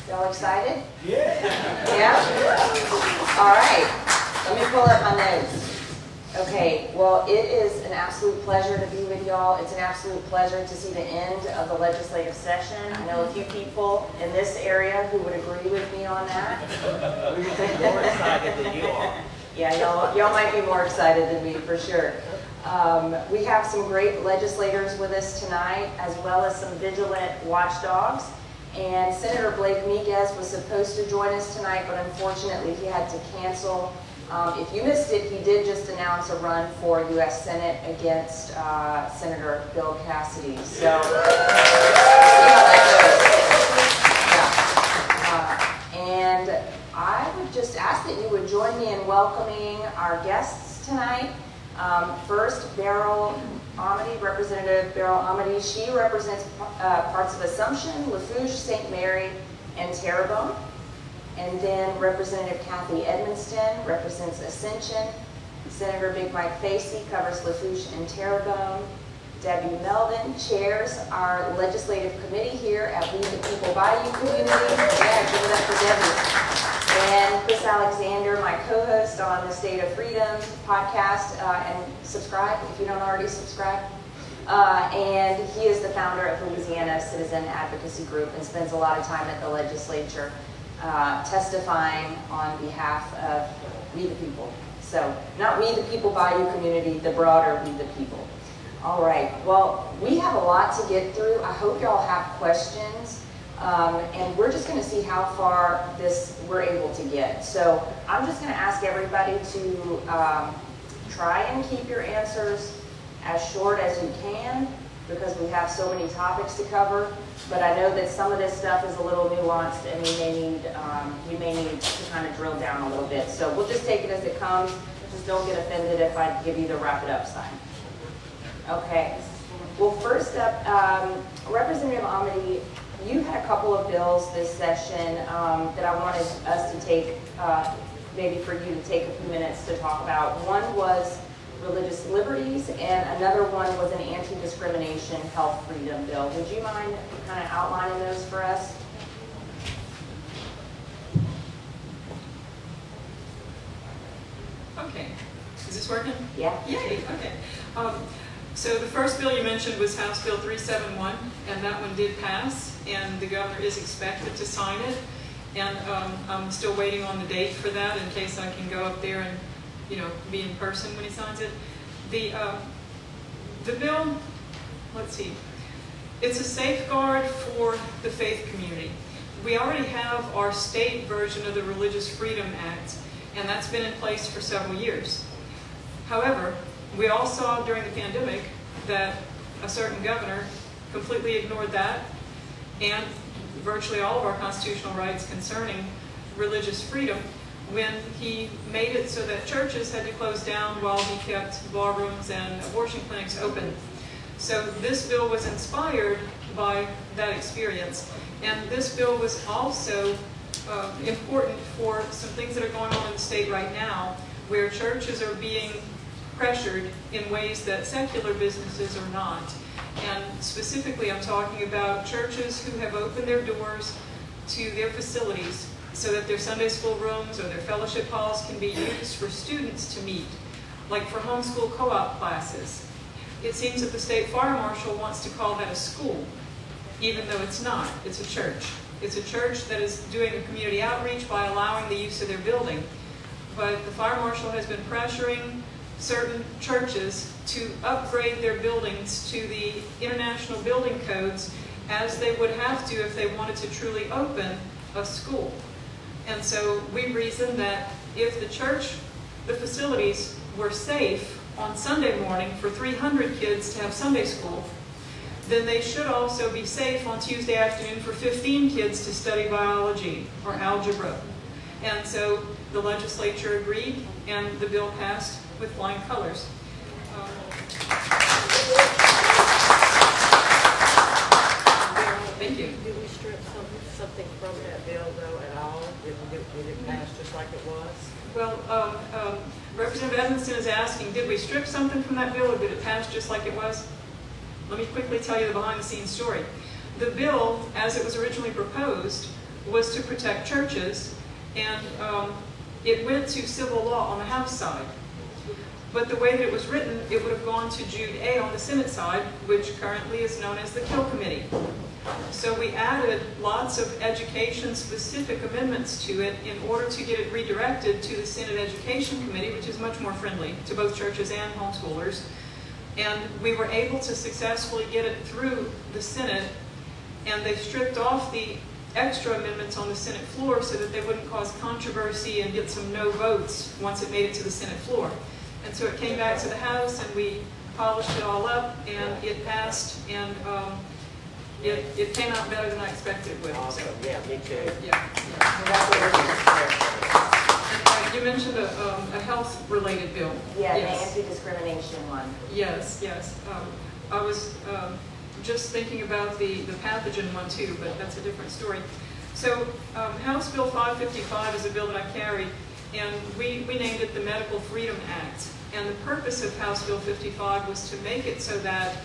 Y'all excited? Yeah. Yeah? All right. Let me pull up my notes. Okay, well, it is an absolute pleasure to be with y'all. It's an absolute pleasure to see the end of the legislative session. I know a few people in this area who would agree with me on that. We're more excited than you are. Yeah, y'all might be more excited than me for sure. We have some great legislators with us tonight, as well as some vigilant watchdogs. And Senator Blake Miguez was supposed to join us tonight, but unfortunately he had to cancel. If you missed it, he did just announce a run for U.S. Senate against Senator Bill Cassidy. So, see how that goes. Yeah. And I would just ask that you would join me in welcoming our guests tonight. First, Beryl Amedee, Representative Beryl Amedee. She represents parts of Assumption, Lafourche, St. Mary, and Terrebonne. And then Representative Kathy Edmonston represents Ascension. Senator Big Mike Fesi covers Lafourche and Terrebonne. Debbie Melvin chairs our legislative committee here at We the People Bayou Community. Yeah, give it up for Debbie. And Chris Alexander, my co-host on the State of Freedom podcast, and subscribe if you don't already subscribe. And he is the founder of Louisiana Citizen Advocacy Group and spends a lot of time at the legislature testifying on behalf of We the People. So, not We the People Bayou Community, the broader We the People. All right, well, we have a lot to get through. I hope y'all have questions. And we're just going to see how far we're able to get. So I'm just going to ask everybody to try and keep your answers as short as you can, because we have so many topics to cover. But I know that some of this stuff is a little nuanced, and we may need to kind of drill down a little bit. So we'll just take it as it comes. Just don't get offended if I give you the wrap it up sign. Okay. Well, first up, Representative Amedee, you had a couple of bills this session that I wanted us to take, maybe for you to take a few minutes to talk about. One was religious liberties, and another one was an anti-discrimination health freedom bill. Would you mind kind of outlining those for us? Okay. Is this working? Yeah. Yay, okay. So the first bill you mentioned was House Bill 371, and that one did pass, and the governor is expected to sign it. And I'm still waiting on the date for that in case I can go up there and, be in person when he signs it. The bill, let's see, it's a safeguard for the faith community. We already have our state version of the Religious Freedom Act, and that's been in place for several years. However, we all saw during the pandemic that a certain governor completely ignored that and virtually all of our constitutional rights concerning religious freedom when he made it so that churches had to close down while he kept ballrooms and abortion clinics open. So this bill was inspired by that experience. And this bill was also important for some things that are going on in the state right now, where churches are being pressured in ways that secular businesses are not. And specifically, I'm talking about churches who have opened their doors to their facilities so that their Sunday school rooms or their fellowship halls can be used for students to meet, like for homeschool co-op classes. It seems that the state fire marshal wants to call that a school, even though it's not. It's a church. It's a church that is doing a community outreach by allowing the use of their building. But the fire marshal has been pressuring certain churches to upgrade their buildings to the international building codes as they would have to if they wanted to truly open a school. And so we reasoned that if the facilities were safe on Sunday morning for 300 kids to have Sunday school, then they should also be safe on Tuesday afternoon for 15 kids to study biology or algebra. And so the legislature agreed, and the bill passed with flying colors. Thank you. Did we strip something from that bill, though, at all? Did it pass just like it was? Well, Representative Edmonston is asking, did we strip something from that bill, or did it pass just like it was? Let me quickly tell you the behind-the-scenes story. The bill, as it was originally proposed, was to protect churches, and it went to civil law on the House side. But the way that it was written, it would have gone to Jude A on the Senate side, which currently is known as the Kill Committee. So we added lots of education-specific amendments to it in order to get it redirected to the Senate Education Committee, which is much more friendly to both churches and homeschoolers. And we were able to successfully get it through the Senate, and they stripped off the extra amendments on the Senate floor so that they wouldn't cause controversy and get some no votes once it made it to the Senate floor. And so it came back to the House, and we polished it all up, and it passed, and it came out better than I expected it would. Awesome. So, Yeah, me too. yeah. And, you mentioned a health-related bill. Yeah, Yes. the anti-discrimination one. Yes, yes. I was just thinking about the pathogen one too, but that's a different story. So House Bill 555 is a bill that I carried, and we named it the Medical Freedom Act. And the purpose of House Bill 55 was to make it so that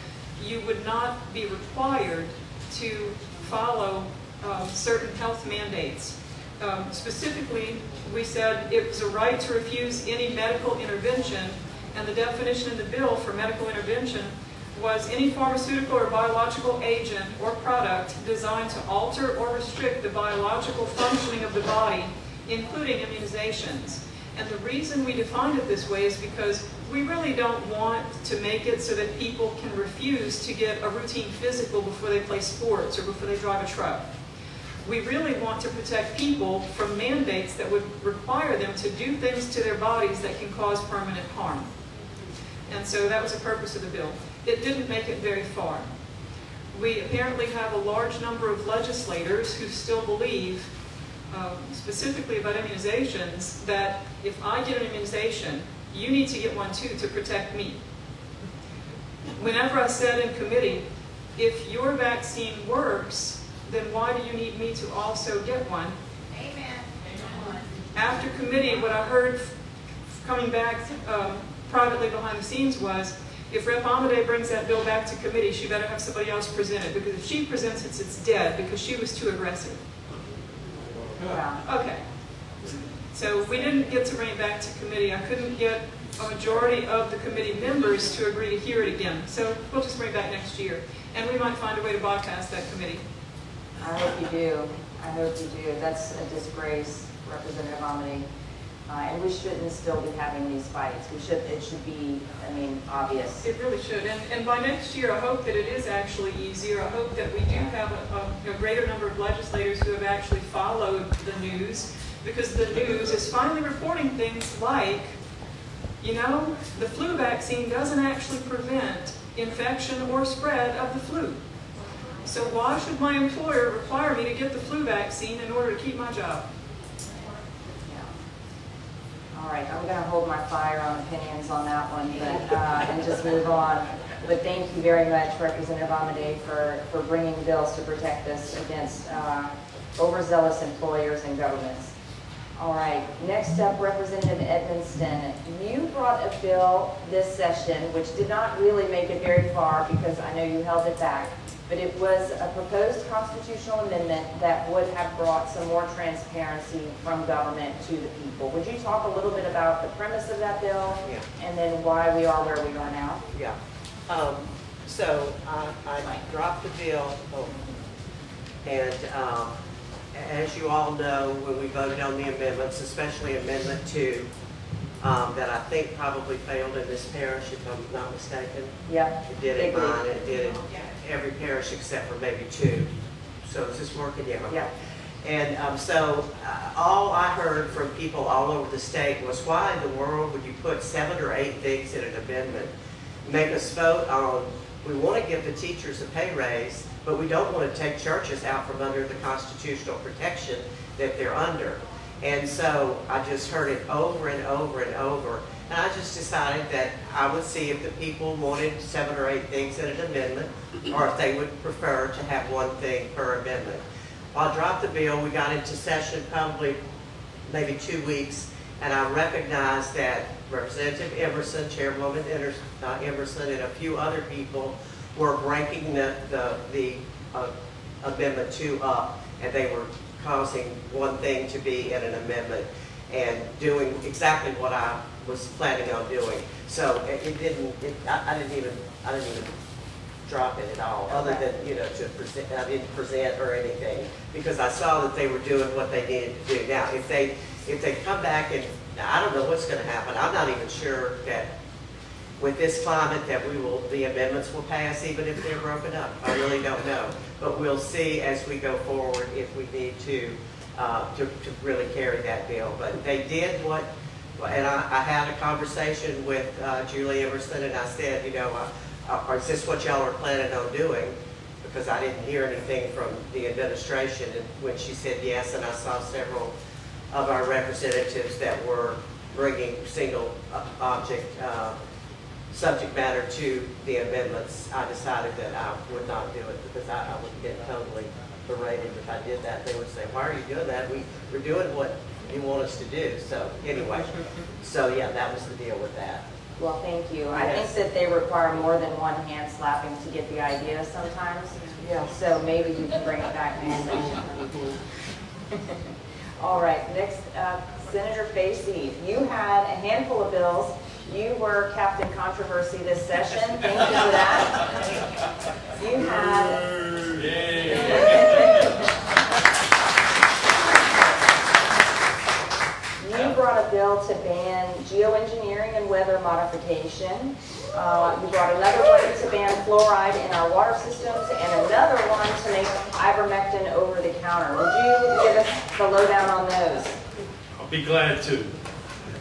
you would not be required to follow certain health mandates. Specifically, we said it was a right to refuse any medical intervention, and the definition in the bill for medical intervention was any pharmaceutical or biological agent or product designed to alter or restrict the biological functioning of the body, including immunizations. And the reason we defined it this way is because we really don't want to make it so that people can refuse to get a routine physical before they play sports or before they drive a truck. We really want to protect people from mandates that would require them to do things to their bodies that can cause permanent harm. And so that was the purpose of the bill. It didn't make it very far. We apparently have a large number of legislators who still believe, specifically about immunizations, that if I get an immunization, you need to get one too to protect me. Whenever I said in committee, if your vaccine works, then why do you need me to also get one? Amen. After committee, what I heard coming back privately behind the scenes was, if Rep. Amedee brings that bill back to committee, she better have somebody else present it, because if she presents it, it's dead, because she was too aggressive. Yeah. Okay. So we didn't get to bring it back to committee. I couldn't get a majority of the committee members to agree to hear it again. So we'll just bring it back next year. And we might find a way to bypass that committee. I hope you do. I hope you do. That's a disgrace, Representative Amedee. And we shouldn't still be having these fights. It should be, I mean, obvious. It really should. And by next year, I hope that it is actually easier. I hope that we do have a greater number of legislators who have actually followed the news, because the news is finally reporting things like, you know, the flu vaccine doesn't actually prevent infection or spread of the flu. So why should my employer require me to get the flu vaccine in order to keep my job? All right, I'm going to hold my fire on opinions on that one, but, and just move on. But thank you very much, Representative Amedee, for bringing bills to protect us against overzealous employers and governments. All right, next up, Representative Edmonston. You brought a bill this session, which did not really make it very far because I know you held it back, but it was a proposed constitutional amendment that would have brought some more transparency from government to the people. Would you talk a little bit about the premise of that bill? Yeah. And then why we are where we are now? Yeah. So I dropped the bill, and as you all know, when we voted on the amendments, especially Amendment 2, that I think probably failed in this parish, if I'm not mistaken. Yep. It did in mine, it did in every parish except for maybe 2. So is this working? Yeah. Okay. Yeah. And so all I heard from people all over the state was, why in the world would you put 7 or 8 things in an amendment? Make us vote on, we want to give the teachers a pay raise, but we don't want to take churches out from under the constitutional protection that they're under. And so I just heard it over and over and over. And I just decided that I would see if the people wanted 7 or 8 things in an amendment, or if they would prefer to have 1 thing per amendment. Well, I dropped the bill. We got into session probably maybe 2 weeks, and I recognized that Representative Emerson, Chairwoman Emerson, and a few other people were breaking the Amendment 2 up, and they were causing one thing to be in an amendment and doing exactly what I was planning on doing. So I didn't even drop it at all, other than, to present. I didn't present or anything, because I saw that they were doing what they needed to do. Now, if they come back and, I don't know what's going to happen. I'm not even sure that with this climate that the amendments will pass, even if they're broken up. I really don't know. But we'll see as we go forward if we need to really carry that bill. But they did and I had a conversation with Julie Edmonston, and I said, is this what y'all are planning on doing? Because I didn't hear anything from the administration. And when she said yes, and I saw several of our representatives that were bringing single object subject matter to the amendments, I decided that I would not do it, because I would get totally berated if I did that. They would say, why are you doing that? We're doing what you want us to do. So anyway, yeah, that was the deal with that. Well, thank you. I think that they require more than one hand slapping to get the idea sometimes. Yeah. So maybe you can bring it back next session. All right, next, Senator Fesi, you had a handful of bills. You were Captain Controversy this session. Thank you for that. You had... You brought a bill to ban geoengineering and weather modification. You brought another one to ban fluoride in our water systems, and another one to make ivermectin over the counter. Would you give us the lowdown on those? I'll be glad to.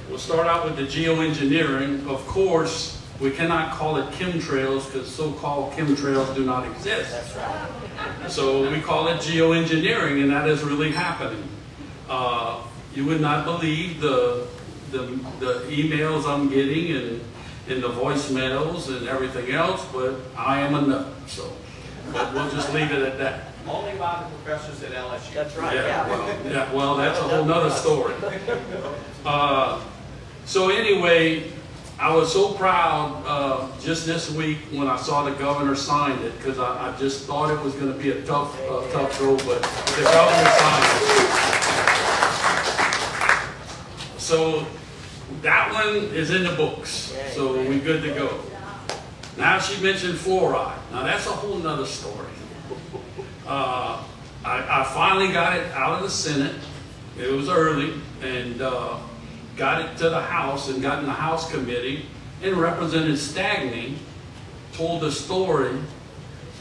We'll start out with the geoengineering. Of course, we cannot call it chemtrails, because so-called chemtrails do not exist. That's right. So we call it geoengineering, and that is really happening. You would not believe the emails I'm getting and the voicemails and everything else, but I am a nut. So but we'll just leave it at that. Only by the professors at LSU. That's right. Well, that's a whole nother story. So anyway, I was so proud just this week when I saw the governor signed it, because I just thought it was going to be a tough go, but the governor signed it. So that one is in the books, so we're good to go. Now she mentioned fluoride. Now that's a whole nother story. I finally got it out of the Senate. It was early, and got it to the House, and got in the House committee, and Representative Stagney told the story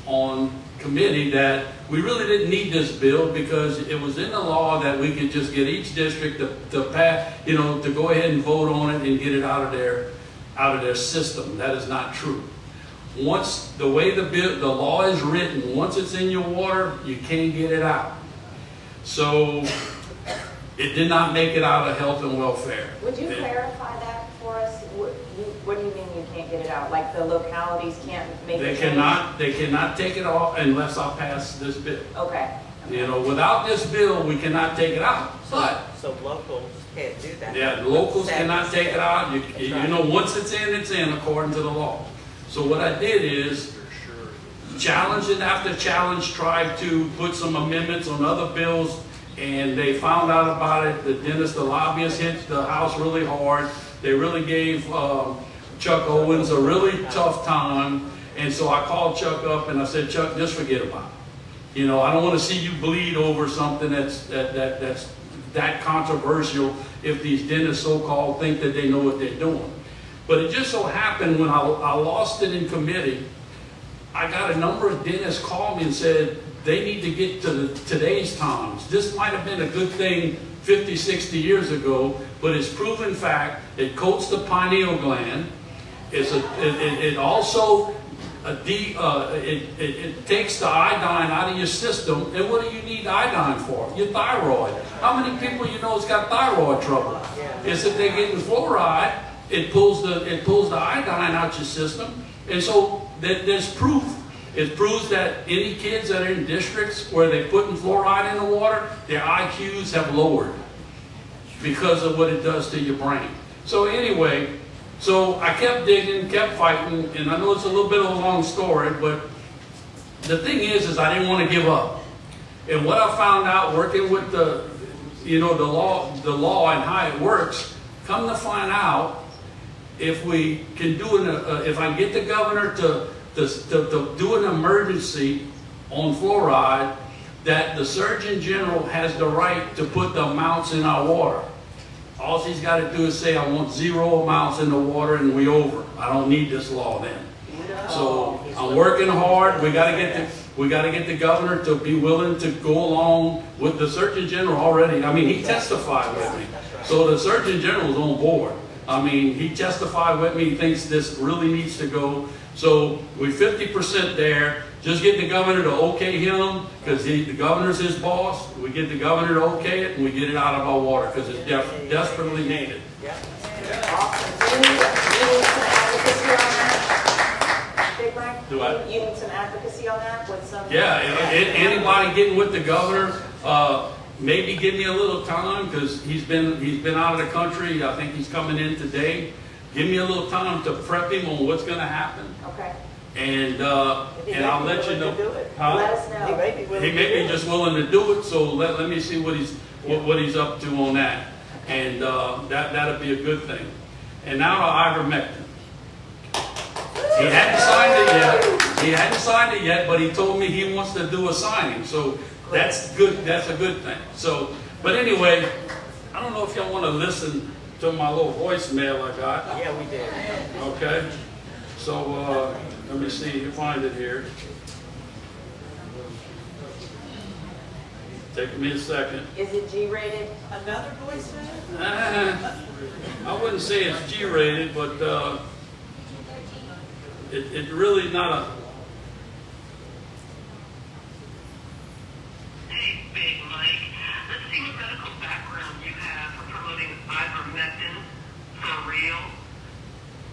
on committee that we really didn't need this bill, because it was in the law that we could just get each district to pass, to go ahead and vote on it and get it out of their system. That is not true. Once the way the law is written, once it's in your water, you can't get it out. So it did not make it out of health and welfare. Would you clarify that for us? What do you mean you can't get it out? Like the localities can't make it? They cannot take it off unless I pass this bill. Okay. Without this bill, we cannot take it out. But So locals can't do that. yeah, the locals cannot take it out. Once it's in according to the law. So what I did is challenge it after challenge, tried to put some amendments on other bills, and they found out about it. The lobbyists hit the House really hard. They really gave Chuck Owens a really tough time. And so I called Chuck up and I said, Chuck, just forget about it. I don't want to see you bleed over something that's that controversial if these dentists so-called think that they know what they're doing. But it just so happened when I lost it in committee, I got a number of dentists call me and said they need to get to today's times. This might have been a good thing 50, 60 years ago, but it's proven fact. It coats the pineal gland. It also it takes the iodine out of your system. And what do you need iodine for? Your thyroid. How many people has got thyroid trouble? It's that they're getting fluoride. It pulls the iodine out your system, and so there's proof. It proves that any kids that are in districts where they're putting fluoride in the water, their IQs have lowered because of what it does to your brain. So anyway, I kept digging, kept fighting, and I know it's a little bit of a long story, but the thing is I didn't want to give up. And what I found out working with the, you know, the law and how it works, come to find out, if we can do if I get the governor to do an emergency on fluoride, that the Surgeon General has the right to put the amounts in our water. All he's got to do is say, I want 0 amounts in the water, and we over. I don't need this law then. So I'm working hard. We got to get the governor to be willing to go along with the Surgeon General already. I mean, he testified with me. So the Surgeon General is on board. I mean, he testified with me, he thinks this really needs to go. So we're 50% there. Just get the governor to okay him, because the governor's his boss. We get the governor to okay it, and we get it out of our water, because it's desperately needed. Awesome. Do you need some advocacy on that? Big Mike? Do I? You need some advocacy on that with some? Yeah, anybody getting with the governor, maybe give me a little time, because he's been out of the country. I think he's coming in today. Give me a little time to prep him on what's going to happen. Okay. And I'll let you know. Huh? Let us know. He may be just willing to do it. So let me see what he's up to on that, and that'll be a good thing. And now to ivermectin. He hadn't signed it yet. But he told me he wants to do a signing. So that's good. That's a good thing. So, but anyway, I don't know if y'all want to listen to my little voicemail I got. Yeah, we did. Okay. So let me see. You find it here. Take me a second. Is it G-rated? Another voicemail? I wouldn't say it's G-rated, but it's really not a. Hey, Big Mike. Let's see what medical background you have for promoting ivermectin for real.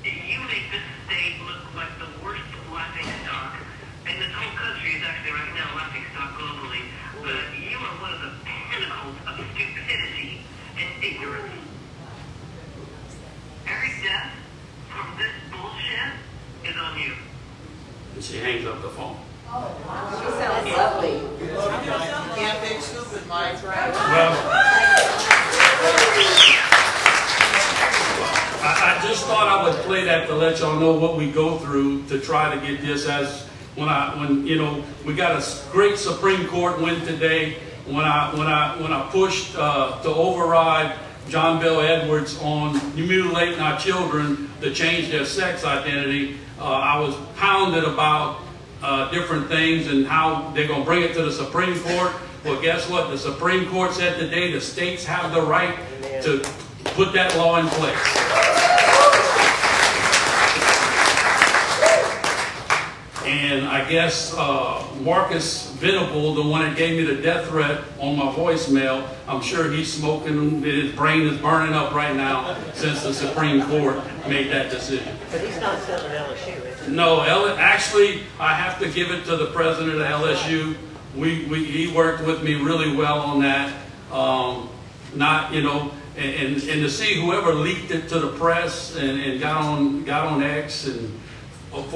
You make this state look like the worst laughing stock, and this whole country is actually right now laughing stock globally. But you are one of the pinnacles of stupidity and ignorance. Every death from this bullshit is on you. And she hangs up the phone. She sounds lovely. Can't be stupid, Mike. I just thought I would play that to let y'all know what we go through to try to get this as when you know, we got a great Supreme Court win today. When I pushed to override John Bel Edwards on mutilating our children to change their sex identity, I was pounded about different things and how they're going to bring it to the Supreme Court. Well, guess what? The Supreme Court said today the states have the right to put that law in place. And I guess Marcus Venable, the one that gave me the death threat on my voicemail, I'm sure he's smoking, his brain is burning up right now since the Supreme Court made that decision. But he's not still at LSU, is he? No, actually, I have to give it to the president of LSU. He worked with me really well on that. Not, you know, and to see whoever leaked it to the press and got on X, and it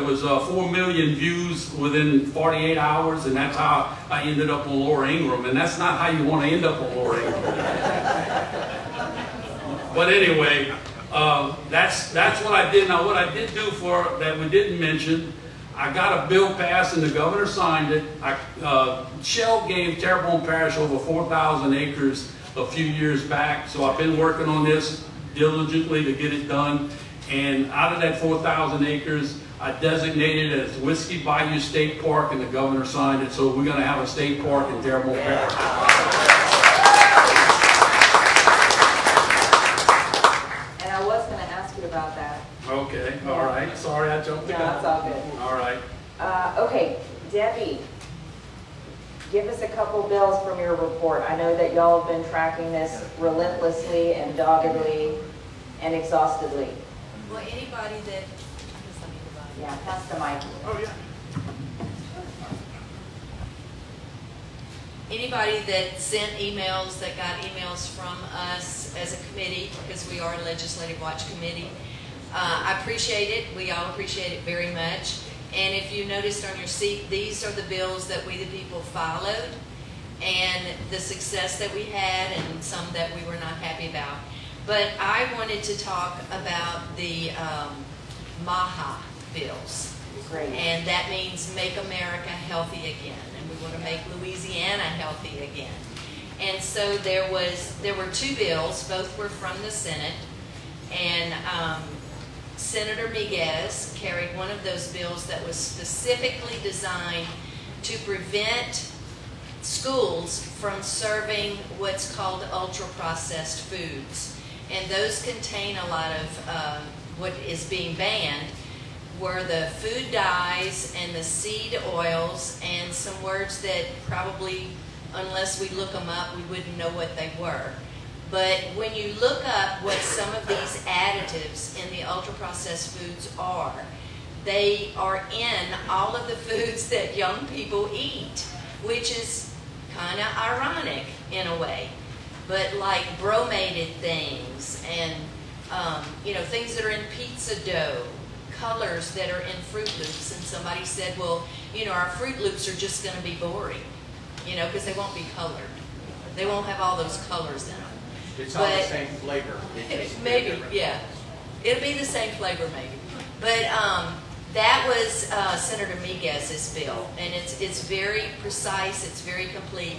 was 4 million views within 48 hours, and that's how I ended up on Laura Ingraham, and that's not how you want to end up on Laura Ingraham. But anyway, that's what I did. Now, what I did do for that we didn't mention, I got a bill passed and the governor signed it. Shell gave Terrebonne Parish over 4,000 acres a few years back, so I've been working on this diligently to get it done. And out of that 4,000 acres, I designated it as Whiskey Bayou State Park, and the governor signed it. So we're going to have a state park in Terrebonne Parish. And I was going to ask you about that. Okay, all right. Sorry, I jumped the gun. No, it's all good. All right. Okay, Debbie, give us a couple bills from your report. I know that y'all have been tracking this relentlessly and doggedly and exhaustively. Well, anybody that, Yeah, pass the mic. Oh, yeah. anybody that sent emails, that got emails from us as a committee, because we are a Legislative Watch Committee, I appreciate it. We all appreciate it very much. And if you noticed on your seat, these are the bills that we the people followed, and the success that we had and some that we were not happy about. But I wanted to talk about the MAHA bills. Great. And that means Make America Healthy Again. And we want to make Louisiana healthy again. And so there were two bills, both were from the Senate. And Senator Miguez carried one of those bills that was specifically designed to prevent schools from serving what's called ultra-processed foods. And those contain a lot of what is being banned were the food dyes and the seed oils and some words that probably, unless we look them up, we wouldn't know what they were. But when you look up what some of these additives in the ultra-processed foods are, they are in all of the foods that young people eat, which is kind of ironic in a way. But like bromated things and things that are in pizza dough, colors that are in Fruit Loops. And somebody said, well, our Fruit Loops are just going to be boring, because they won't be colored. They won't have all those colors in them. It's all the same flavor. Maybe, yeah. It'll be the same flavor, maybe. But that was Senator Miguez's bill, and it's very precise, it's very complete.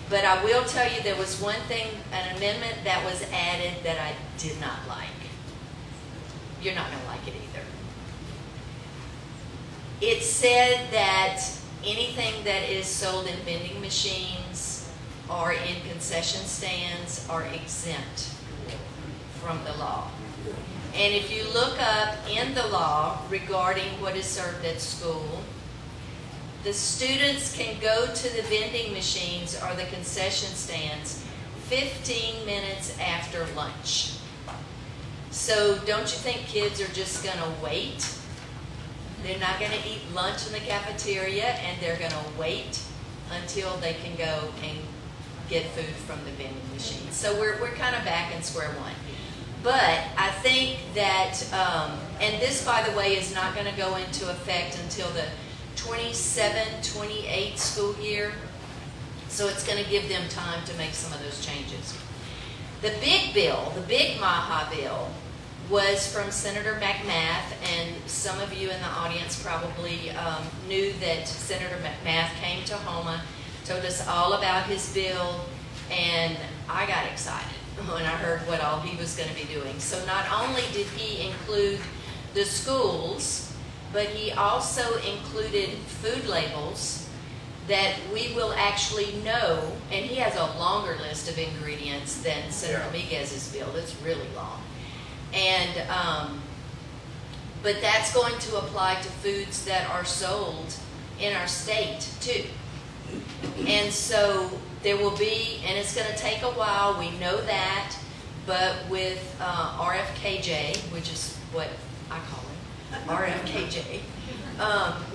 But I will tell you there was one thing, an amendment that was added that I did not like. You're not going to like it either. It said that anything that is sold in vending machines or in concession stands are exempt from the law. And if you look up in the law regarding what is served at school, the students can go to the vending machines or the concession stands 15 minutes after lunch. So don't you think kids are just going to wait? They're not going to eat lunch in the cafeteria, and they're going to wait until they can go and get food from the vending machine. So we're kind of back in square one. But I think that, and this, by the way, is not going to go into effect until the 27-28 school year. So it's going to give them time to make some of those changes. The big bill, the big MAHA bill, was from Senator McMath, and some of you in the audience probably knew that Senator McMath came to Houma, told us all about his bill, and I got excited when I heard what all he was going to be doing. So not only did he include the schools, but he also included food labels that we will actually know, and he has a longer list of ingredients than Senator Miguez's bill. It's really long. And but that's going to apply to foods that are sold in our state too. And so there will be, and it's going to take a while, we know that, but with RFKJ, which is what I call him, RFKJ,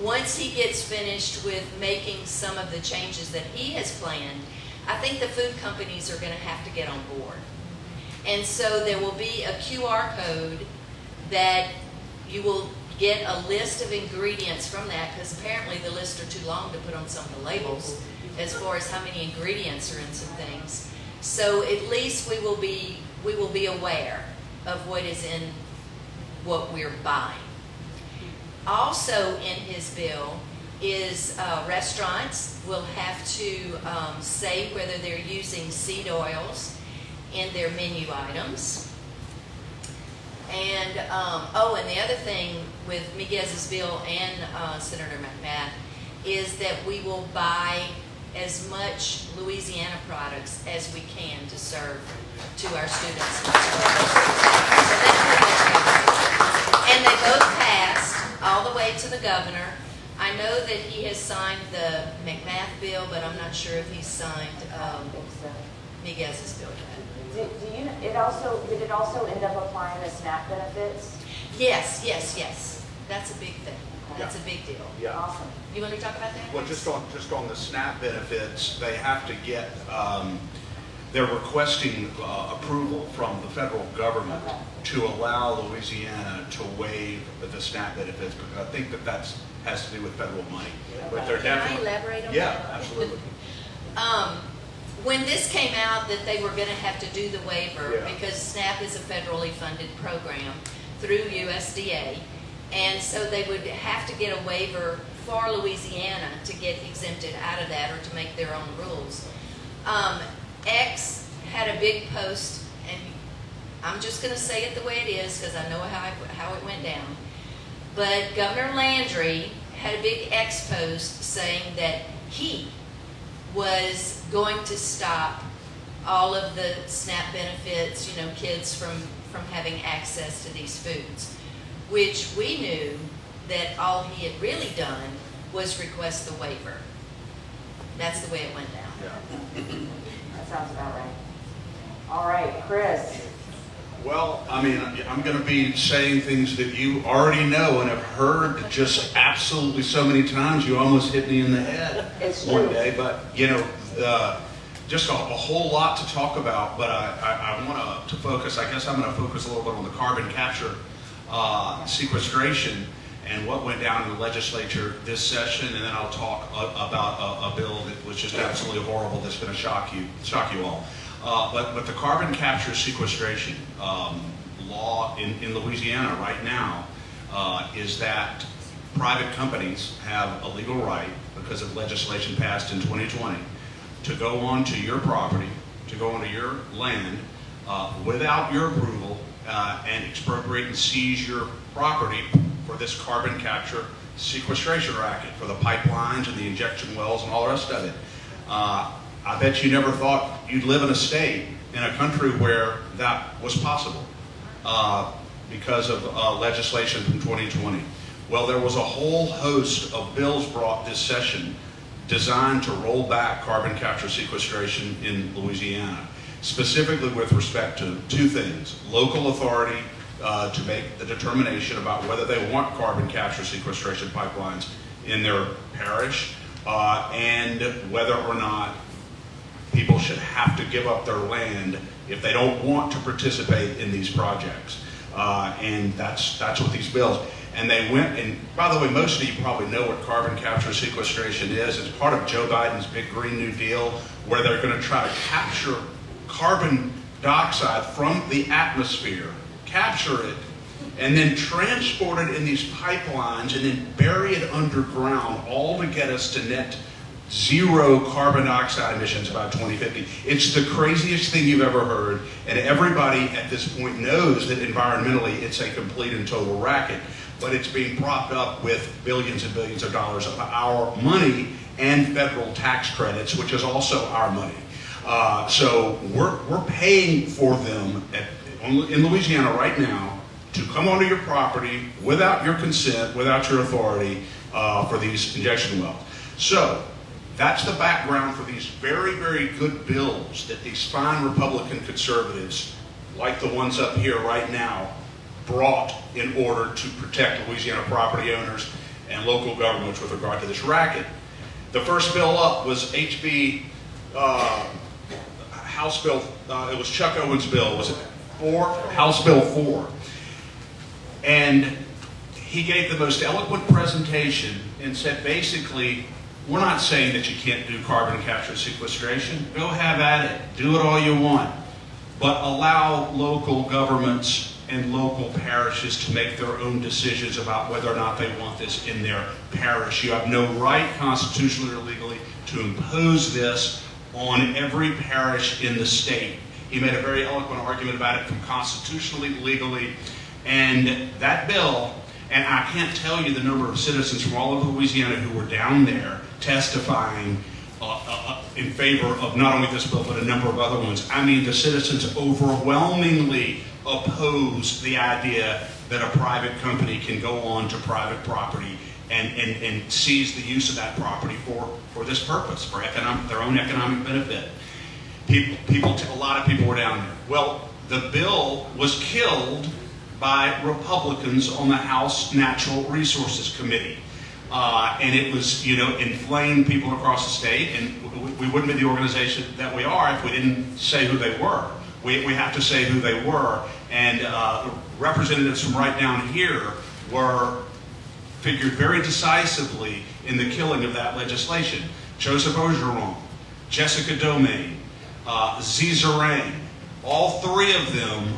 once he gets finished with making some of the changes that he has planned, I think the food companies are going to have to get on board. And so there will be a QR code that you will get a list of ingredients from that, because apparently the lists are too long to put on some of the labels as far as how many ingredients are in some things. So at least we will be aware of what is in what we're buying. Also in his bill is restaurants will have to say whether they're using seed oils in their menu items. And and the other thing with Miguez's bill and Senator McMath is that we will buy as much Louisiana products as we can to serve to our students. So that's pretty much. And they both passed all the way to the governor. I know that he has signed the McMath bill, but I'm not sure if he's signed Miguez's bill yet. Did it also end up applying the SNAP benefits? Yes. That's a big thing. That's a big deal. Yeah. Awesome. You want to talk about that? Well, just on the SNAP benefits, they have to get they're requesting approval from the federal government to allow Louisiana to waive the SNAP benefits, because I think that has to do with federal money. But they're Can I definitely, elaborate on yeah, that? absolutely. When this came out that they were going to have to do the waiver, Yeah. because SNAP is a federally funded program through USDA, and so they would have to get a waiver for Louisiana to get exempted out of that or to make their own rules. X had a big post, and I'm just going to say it the way it is because I know how it went down. But Governor Landry had a big X post saying that he was going to stop all of the SNAP benefits, you know, kids from having access to these foods, which we knew that all he had really done was request the waiver. That's the way it went down. Yeah. That sounds about right. All right, Chris. Well, I mean, I'm going to be saying things that you already know and have heard just absolutely so many times. You almost hit me in the head one day. But, you know, just a whole lot to talk about. But I want to focus, I guess I'm going to focus a little bit on the carbon capture sequestration and what went down in the legislature this session. And then I'll talk about a bill that was just absolutely horrible that's going to shock you all. But the carbon capture sequestration law in Louisiana right now is that private companies have a legal right, because of legislation passed in 2020, to go onto your property, to go onto your land without your approval and expropriate and seize your property for this carbon capture sequestration racket, for the pipelines and the injection wells and all the rest of it. I bet you never thought you'd live in a state, in a country where that was possible because of legislation from 2020. Well, there was a whole host of bills brought this session designed to roll back carbon capture sequestration in Louisiana, specifically with respect to two things: local authority to make the determination about whether they want carbon capture sequestration pipelines in their parish, and whether or not people should have to give up their land if they don't want to participate in these projects. And that's what these bills. And they went, and by the way, most of you probably know what carbon capture sequestration is. It's part of Joe Biden's big Green New Deal, where they're going to try to capture carbon dioxide from the atmosphere, capture it, and then transport it in these pipelines, and then bury it underground, all to get us to net zero carbon dioxide emissions by 2050. It's the craziest thing you've ever heard, and everybody at this point knows that environmentally it's a complete and total racket, but it's being propped up with billions and billions of dollars of our money and federal tax credits, which is also our money. So we're paying for them in Louisiana right now to come onto your property without your consent, without your authority, for these injection wells. So that's the background for these very, very good bills that these fine Republican conservatives, like the ones up here right now, brought in order to protect Louisiana property owners and local governments with regard to this racket. The first bill up was HB House Bill, it was Chuck Owen's bill, was it 4? House Bill 4. And he gave the most eloquent presentation and said basically, we're not saying that you can't do carbon capture sequestration. Go have at it. Do it all you want. But allow local governments and local parishes to make their own decisions about whether or not they want this in their parish. You have no right, constitutionally or legally, to impose this on every parish in the state. He made a very eloquent argument about it from constitutionally, legally, and that bill, and I can't tell you the number of citizens from all over Louisiana who were down there testifying in favor of not only this bill, but a number of other ones. I mean, the citizens overwhelmingly oppose the idea that a private company can go on to private property and seize the use of that property for this purpose, for their own economic benefit. A lot of people were down there. Well, the bill was killed by Republicans on the House Natural Resources Committee. And it was, inflamed people across the state, and we wouldn't be the organization that we are if we didn't say who they were. We have to say who they were, and representatives from right down here figured very decisively in the killing of that legislation. Joseph Ogeron, Jessica Domain, Zizarang, all three of them,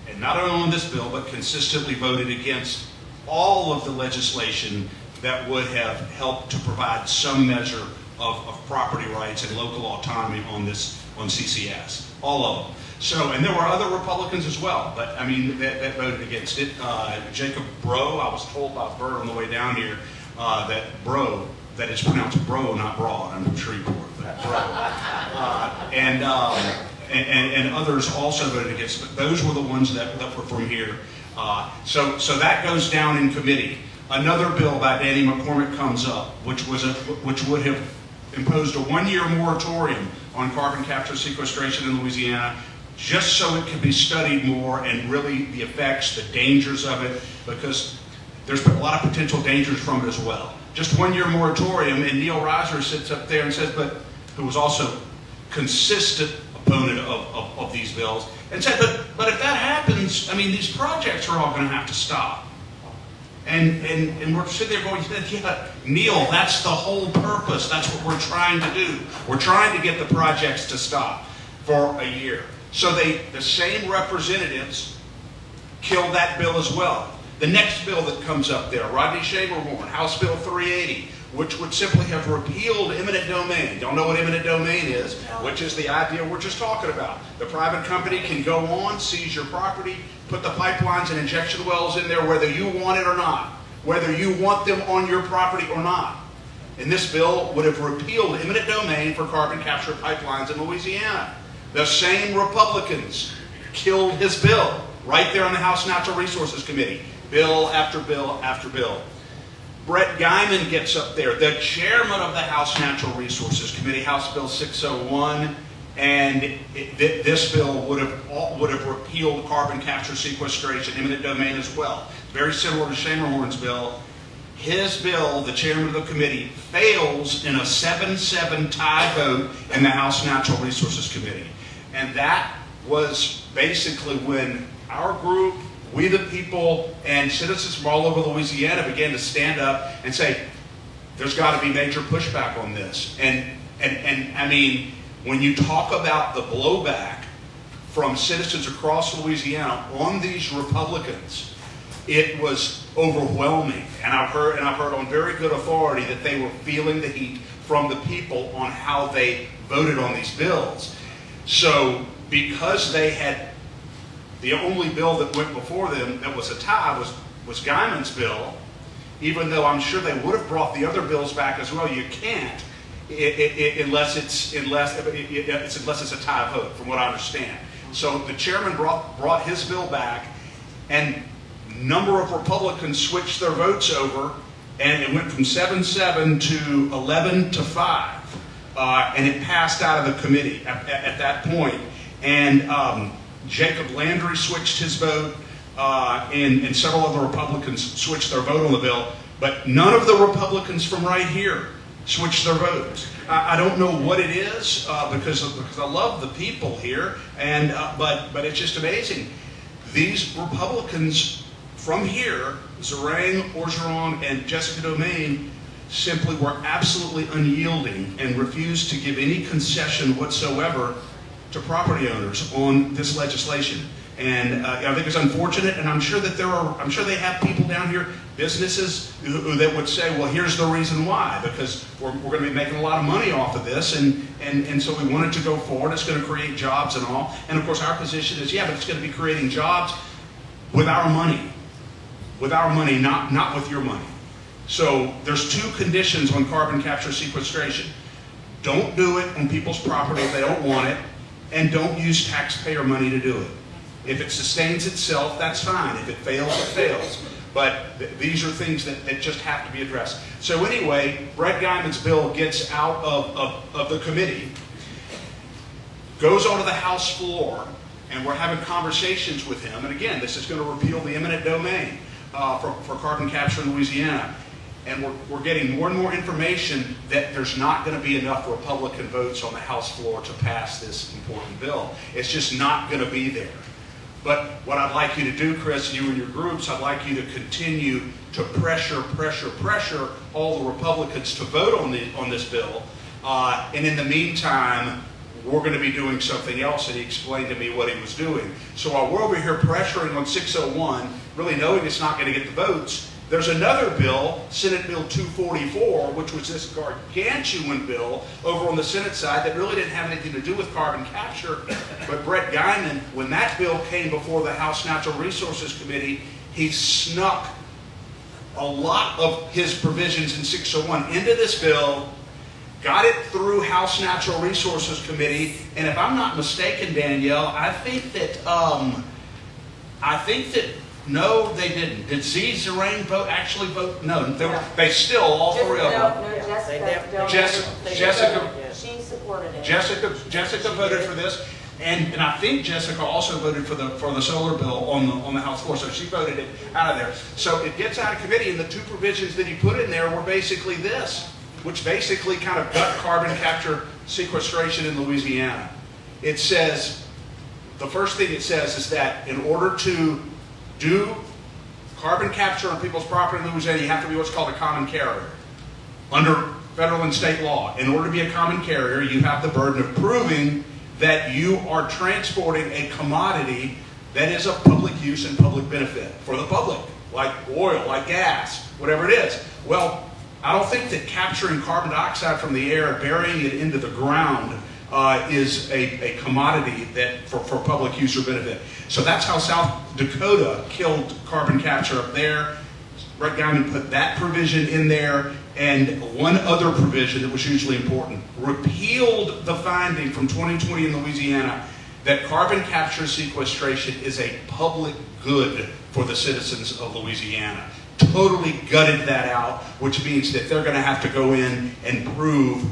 and not only on this bill, but consistently voted against all of the legislation that would have helped to provide some measure of property rights and local autonomy on CCS, all of them. So, and there were other Republicans as well, but I mean, that voted against it. Jacob Bro, I was told by Bert on the way down here that it's pronounced Bro, not Broad. I'm from Shreveport, but Bro. And others also voted against it, but those were the ones that were from here. So that goes down in committee. Another bill by Danny McCormick comes up, which would have imposed a 1-year moratorium on carbon capture sequestration in Louisiana, just so it could be studied more and really the effects, the dangers of it, because there's a lot of potential dangers from it as well. Just 1-year moratorium, and Neil Reiser sits up there and says, who was also consistent opponent of these bills, and said, but if that happens, I mean, these projects are all going to have to stop. And we're sitting there going, yeah, Neil, that's the whole purpose. That's what we're trying to do. We're trying to get the projects to stop for a year. So the same representatives killed that bill as well. The next bill that comes up there, Rodney Shamerhorn, House Bill 380, which would simply have repealed eminent domain. Don't know what eminent domain is, which is the idea we're just talking about. The private company can go on, seize your property, put the pipelines and injection wells in there whether you want it or not, whether you want them on your property or not. And this bill would have repealed eminent domain for carbon capture pipelines in Louisiana. The same Republicans killed his bill right there on the House Natural Resources Committee. Bill after bill after bill. Brett Guyman gets up there, the chairman of the House Natural Resources Committee, House Bill 601, and this bill would have repealed carbon capture sequestration, eminent domain as well. Very similar to Shamerhorn's bill. His bill, the chairman of the committee, fails in a 7-7 tie vote in the House Natural Resources Committee. And that was basically when our group, we the people, and citizens from all over Louisiana began to stand up and say, there's got to be major pushback on this. And I mean, when you talk about the blowback from citizens across Louisiana on these Republicans, it was overwhelming. And I've heard on very good authority that they were feeling the heat from the people on how they voted on these bills. So because they had the only bill that went before them that was a tie was Guyman's bill, even though I'm sure they would have brought the other bills back as well. You can't unless it's a tie vote, from what I understand. So the chairman brought his bill back, and a number of Republicans switched their votes over, and it went from 7-7 to 11-5, and it passed out of the committee at that point. And Jacob Landry switched his vote, and several other Republicans switched their vote on the bill, but none of the Republicans from right here switched their votes. I don't know what it is, because I love the people here, and but it's just amazing. These Republicans from here, Zarang, Orgeron, and Jessica Domain, simply were absolutely unyielding and refused to give any concession whatsoever to property owners on this legislation. And I think it's unfortunate, and I'm sure they have people down here, businesses, who that would say, well, here's the reason why, because we're going to be making a lot of money off of this, and so we want it to go forward. It's going to create jobs and all. And of course, our position is, yeah, but it's going to be creating jobs with our money. With our money, not with your money. So there's two conditions on carbon capture sequestration. Don't do it on people's property if they don't want it, and don't use taxpayer money to do it. If it sustains itself, that's fine. If it fails, it fails. But these are things that just have to be addressed. So anyway, Brett Guyman's bill gets out of the committee, goes onto the House floor, and we're having conversations with him. And again, this is going to repeal the eminent domain for carbon capture in Louisiana. and we're getting more and more information that there's not going to be enough Republican votes on the House floor to pass this important bill. It's just not going to be there. But what I'd like you to do, Chris, you and your groups, I'd like you to continue to pressure all the Republicans to vote on this bill. And in the meantime, we're going to be doing something else, and he explained to me what he was doing. So while we're over here pressuring on 601, really knowing it's not going to get the votes, there's another bill, Senate Bill 244, which was this gargantuan bill over on the Senate side that really didn't have anything to do with carbon capture. But Brett Guyman, when that bill came before the House Natural Resources Committee, he snuck a lot of his provisions in 601 into this bill, got it through House Natural Resources Committee, and if I'm not mistaken, Danielle, I think that no, they didn't. Did Z Zerain actually vote? No, they still, all three of them. No, Jessica, she supported it. Jessica voted for this, and I think Jessica also voted for the solar bill on the House floor, so she voted it out of there. So it gets out of committee, and the two provisions that he put in there were basically this, which basically kind of gut carbon capture sequestration in Louisiana. It says, the first thing it says is that in order to do carbon capture on people's property in Louisiana, you have to be what's called a common carrier. Under federal and state law, in order to be a common carrier, you have the burden of proving that you are transporting a commodity that is of public use and public benefit for the public, like oil, like gas, whatever it is. Well, I don't think that capturing carbon dioxide from the air, burying it into the ground, is a commodity that for public use or benefit. So that's how South Dakota killed carbon capture up there. Brett Guyman put that provision in there, and one other provision that was hugely important, repealed the finding from 2020 in Louisiana that carbon capture sequestration is a public good for the citizens of Louisiana. Totally gutted that out, which means that they're going to have to go in and prove,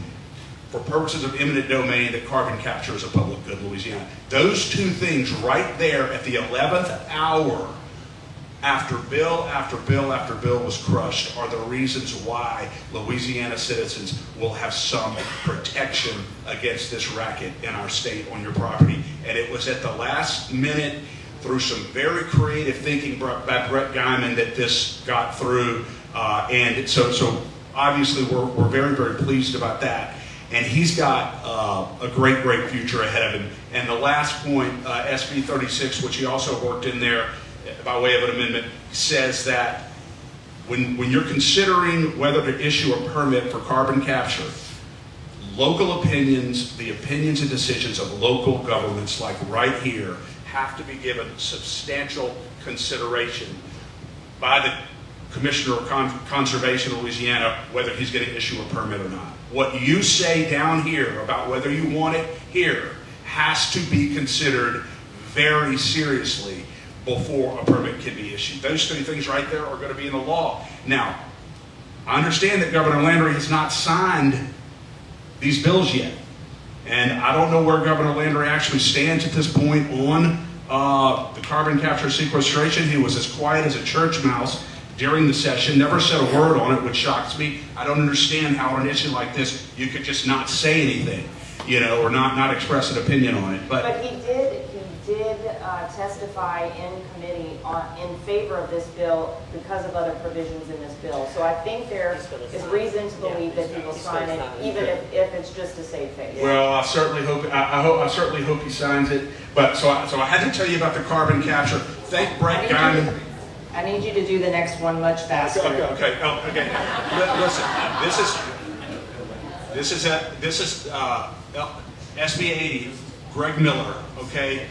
for purposes of eminent domain, that carbon capture is a public good in Louisiana. Those two things right there at the 11th hour, after bill after bill after bill was crushed, are the reasons why Louisiana citizens will have some protection against this racket in our state on your property. And it was at the last minute, through some very creative thinking by Brett Guyman, that this got through. And so obviously we're very, very pleased about that. And he's got a great, great future ahead of him. And the last point, SB 36, which he also worked in there by way of an amendment, says that when you're considering whether to issue a permit for carbon capture, local opinions, the opinions and decisions of local governments, like right here, have to be given substantial consideration by the Commissioner of Conservation of Louisiana, whether he's going to issue a permit or not. What you say down here about whether you want it here has to be considered very seriously before a permit can be issued. Those three things right there are going to be in the law. Now, I understand that Governor Landry has not signed these bills yet. And I don't know where Governor Landry actually stands at this point on the carbon capture sequestration. He was as quiet as a church mouse during the session, never said a word on it, which shocks me. I don't understand how on an issue like this you could just not say anything, or not express an opinion on it. But he did testify in committee in favor of this bill because of other provisions in this bill. So I think there is reason to believe that he will sign it, even if it's just to save face. Well, I certainly hope. I certainly hope he signs it. But so I had to tell you about the carbon capture. Thank Brett Guyman. I need you to do the next one much faster. Okay. Listen, this is SB 80. Greg Miller. Okay.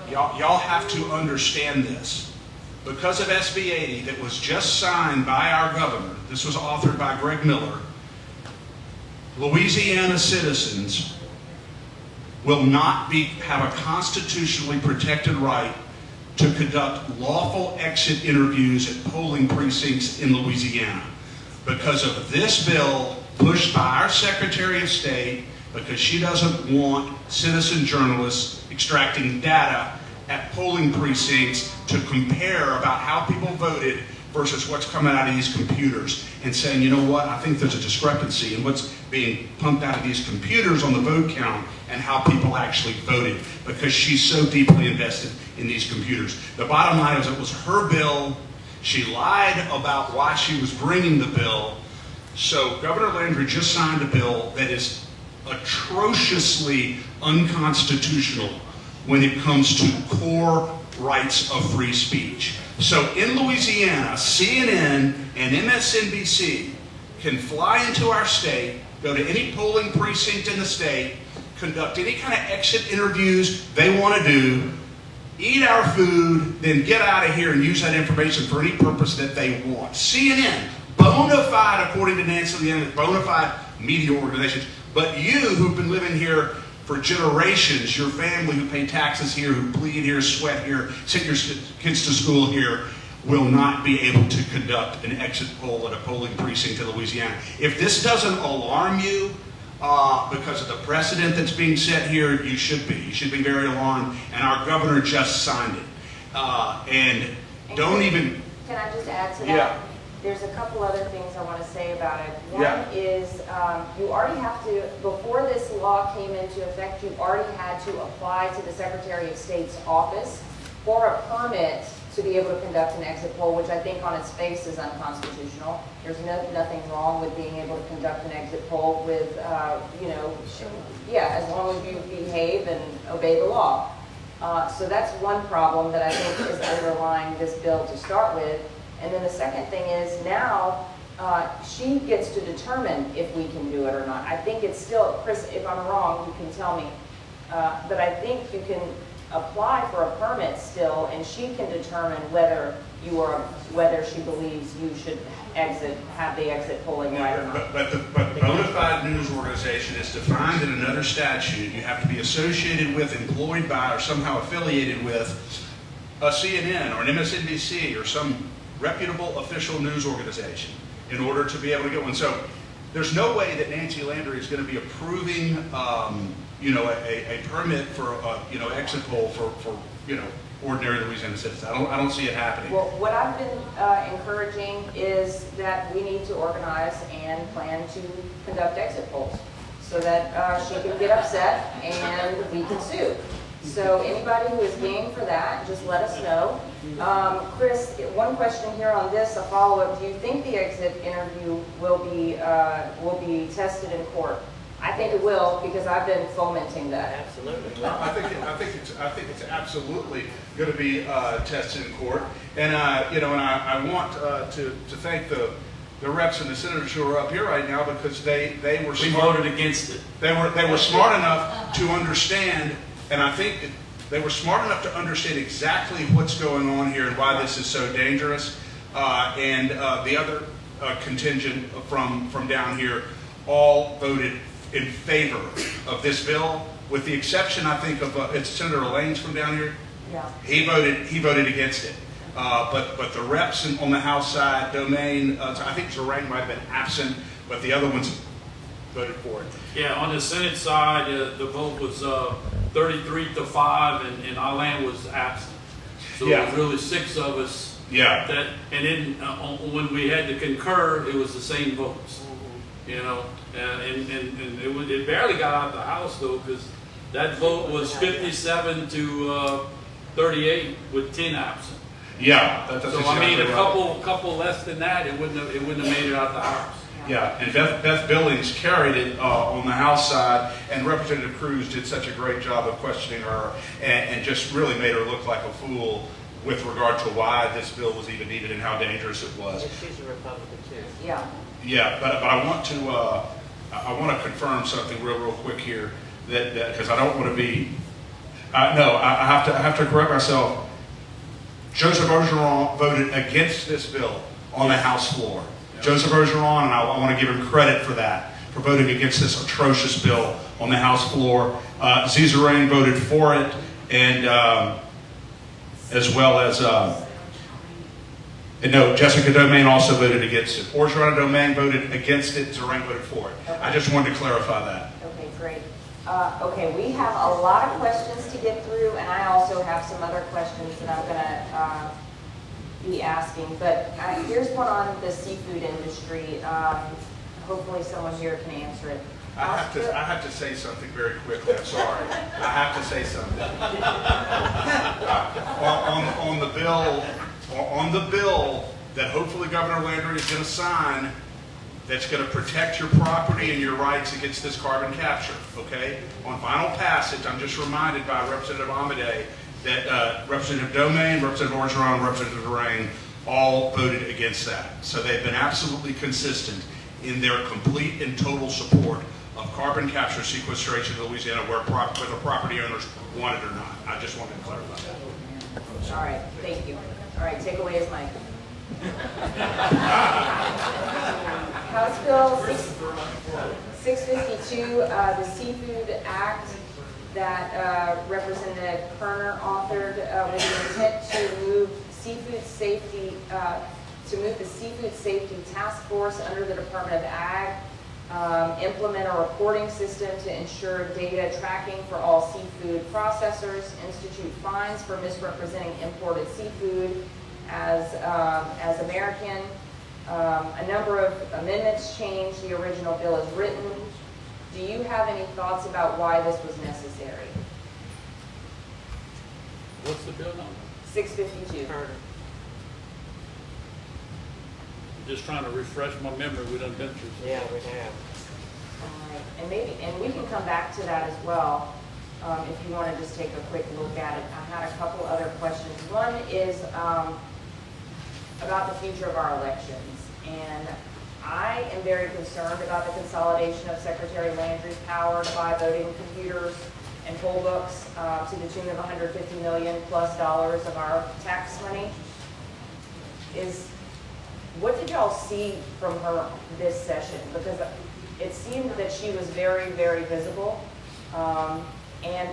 Y'all have to understand this. Because of SB 80 that was just signed by our governor, this was authored by Greg Miller, Louisiana citizens will not have a constitutionally protected right to conduct lawful exit interviews at polling precincts in Louisiana. Because of this bill pushed by our Secretary of State, because she doesn't want citizen journalists extracting data at polling precincts to compare about how people voted versus what's coming out of these computers, and saying, you know what, I think there's a discrepancy in what's being pumped out of these computers on the vote count and how people actually voted, because she's so deeply invested in these computers. The bottom line is it was her bill. She lied about why she was bringing the bill. So Governor Landry just signed a bill that is atrociously unconstitutional when it comes to core rights of free speech. So in Louisiana, CNN and MSNBC can fly into our state, go to any polling precinct in the state, conduct any kind of exit interviews they want to do, eat our food, then get out of here and use that information for any purpose that they want. CNN, bona fide, according to Nancy Leon, bona fide media organizations. But you who've been living here for generations, your family who pay taxes here, who bleed here, sweat here, send your kids to school here, will not be able to conduct an exit poll at a polling precinct in Louisiana. If this doesn't alarm you because of the precedent that's being set here, you should be. You should be very alarmed. And our governor just signed it. And don't even... Can I just add to that? Yeah. There's a couple other things I want to say about it. One Yeah. is you already have to, before this law came into effect, you already had to apply to the Secretary of State's office for a permit to be able to conduct an exit poll, which I think on its face is unconstitutional. There's nothing wrong with being able to conduct an exit poll with, as long as you behave and obey the law. So that's one problem that I think is underlying this bill to start with. And then the second thing is now she gets to determine if we can do it or not. I think it's still, Chris, if I'm wrong, you can tell me, but I think you can apply for a permit still, and she can determine whether she believes you should have the exit polling right or not. But the bona fide news organization is defined in another statute. You have to be associated with, employed by, or somehow affiliated with a CNN or an MSNBC or some reputable official news organization in order to be able to get one. So there's no way that Nancy Landry is going to be approving, a permit for, exit poll for ordinary Louisiana citizens. I don't see it happening. Well, what I've been encouraging is that we need to organize and plan to conduct exit polls so that she can get upset and we can sue. So anybody who is game for that, just let us know. Chris, one question here on this, a follow-up. Do you think the exit interview will be tested in court? I think it will, because I've been fomenting that. Absolutely. I think it's absolutely going to be tested in court, and I want to thank the reps and the senators who are up here right now, because they were smart. We voted against it. They were smart enough to understand, and I think they were smart enough to understand exactly what's going on here and why this is so dangerous. And the other contingent from down here all voted in favor of this bill, with the exception, I think, of it's Senator Lanes from down here. Yeah. He voted against it. But the reps on the House side, Domain, I think Zerang might have been absent, but the other ones voted for it. Yeah, on the Senate side, the vote was 33-5, and Alan was absent. So Yeah. it was really 6 of us. Yeah. And then when we had to concur, it was the same votes. And it barely got out of the House though, because that vote was 57-38 with 10 absent. Yeah. That's So exactly I mean, a right. couple less than that, it wouldn't have made it out of the House. Yeah, and Beth Billings carried it on the House side, and Representative Cruz did such a great job of questioning her and just really made her look like a fool with regard to why this bill was even needed and how dangerous it was. And she's a Republican too. Yeah. Yeah, but I want to confirm something real quick here, that because I don't want to be. No, I have to correct myself. Joseph Orgeron voted against this bill on the House floor. Joseph Orgeron, and I want to give him credit for that, for voting against this atrocious bill on the House floor. Zerang voted for it, and as well as. No, Jessica Domain also voted against it. Orgeron and Domain voted against it. Zerang voted for it. Okay. I just wanted to clarify that. Okay, great. Okay, we have a lot of questions to get through, and I also have some other questions that I'm going to be asking, but here's one on the seafood industry. Hopefully someone here can answer it. I have to say something very quickly. I'm sorry. I have to say something. On the bill that hopefully Governor Landry is going to sign, that's going to protect your property and your rights against this carbon capture. Okay. On final passage, I'm just reminded by Representative Amedee that Representative Domain, Representative Orgeron, and Representative Lorraine all voted against that. So they've been absolutely consistent in their complete and total support of carbon capture sequestration in Louisiana, whether property owners want it or not. I just wanted to clarify that. All right, thank you. All right, take away his mic. House Bill 652, the Seafood Act that Representative Kerner authored with the intent to move seafood safety, the Seafood Safety Task Force under the Department of Ag, implement a reporting system to ensure data tracking for all seafood processors, institute fines for misrepresenting imported seafood as American. A number of amendments change the original bill as written. Do you have any thoughts about why this was necessary? What's the bill number? 652. Just trying to refresh my memory. We done been through some. Yeah, we have. All right, and we can come back to that as well if you want to just take a quick look at it. I had a couple other questions. One is about the future of our elections, and I am very concerned about the consolidation of Secretary Landry's power to buy voting computers and poll books to the tune of $150 million plus of our tax money. What did y'all see from her this session? Because it seemed that she was very, very visible. And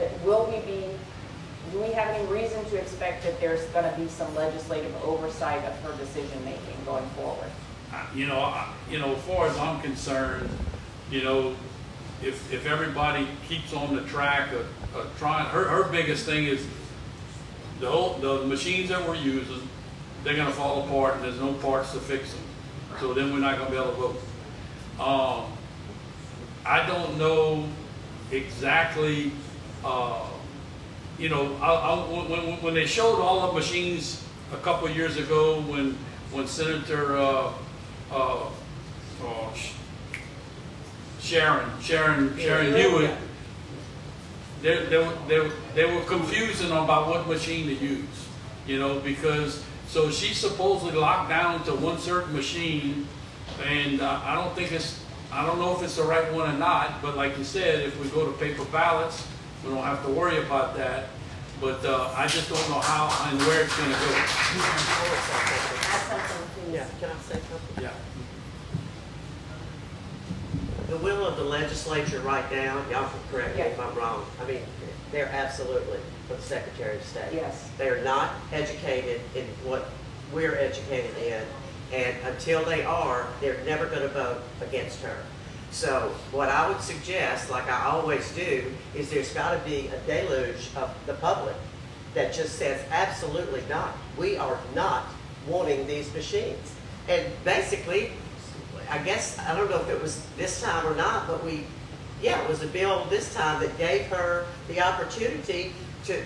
do we have any reason to expect that there's going to be some legislative oversight of her decision making going forward? As far as I'm concerned, if everybody keeps on the track of trying, her biggest thing is the machines that we're using, they're going to fall apart and there's no parts to fix them. So then we're not going to be able to vote. I don't know exactly, when they showed all the machines a couple of years ago when Senator Sharon Hewitt, they were confusing about what machine to use, because so she's supposedly locked down to one certain machine, and I don't know if it's the right one or not, but like you said, if we go to paper ballots, we don't have to worry about that. But I just don't know how and where it's going to go. Yeah, can I say something? Yeah. The will of the legislature right now, y'all can correct me if I'm wrong. I mean, they're absolutely for the Secretary of State. Yes. They are not educated in what we're educated in, and until they are, they're never going to vote against her. So what I would suggest, like I always do, is there's got to be a deluge of the public that just says absolutely not. We are not wanting these machines. And basically, I guess, I don't know if it was this time or not, but it was a bill this time that gave her the opportunity to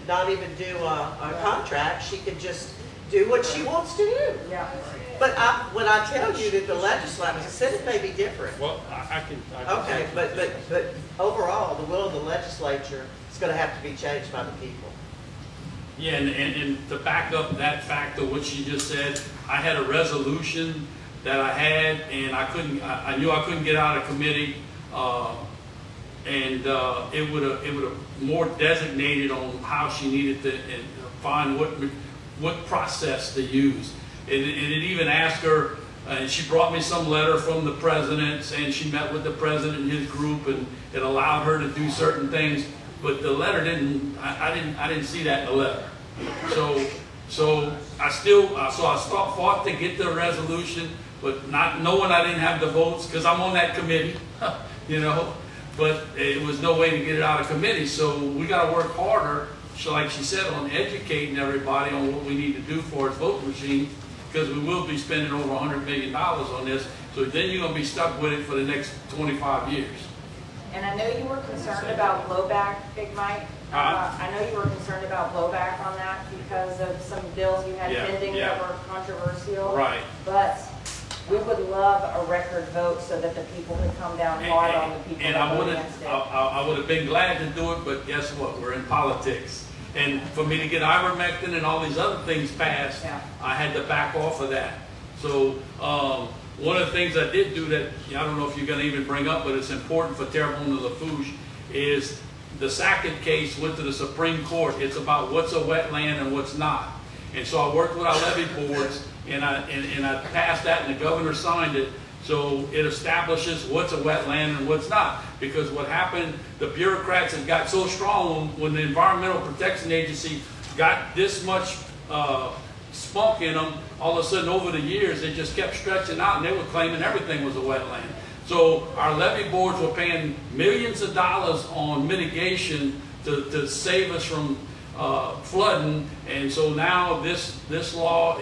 not even do a contract. She could just do what she wants to do. Yeah. But when I tell you that the legislature, the Senate may be different. Well, I can Okay, but overall, the will of the legislature is going to have to be changed by the people. Yeah, and to back up that fact of what she just said, I had a resolution that I had, and I knew I couldn't get out of committee, and it would have more designated on how she needed to find what process to use. And it even asked her, and she brought me some letter from the president saying she met with the president and his group, and it allowed her to do certain things. But the letter I didn't see that in the letter. So I fought to get the resolution, but not knowing I didn't have the votes because I'm on that committee, But it was no way to get it out of committee. So we got to work harder. like she said, on educating everybody on what we need to do for its vote machine, because we will be spending over $100 million on this. So then you're going to be stuck with it for the next 25 years. And I know you were concerned about blowback, Big Mike. I know you were concerned about blowback on that because of some bills you had pending that were controversial. Right. But we would love a record vote so that the people could come down hard on the people And that I vote would against it. I would have been glad to do it, but guess what? We're in politics. And for me to get ivermectin and all these other things passed, I had to back off of that. So one of the things I did do that, I don't know if you're going to even bring up, but it's important for Terrebonne Lafourche, is the Sackett case went to the Supreme Court. It's about what's a wetland and what's not. And so I worked with our levee boards, and I passed that, and the governor signed it. So it establishes what's a wetland and what's not. Because what happened, the bureaucrats had got so strong when the Environmental Protection Agency got this much spunk in them, all of a sudden over the years they just kept stretching out and they were claiming everything was a wetland. So our levee boards were paying millions of dollars on mitigation to save us from flooding, and so now this law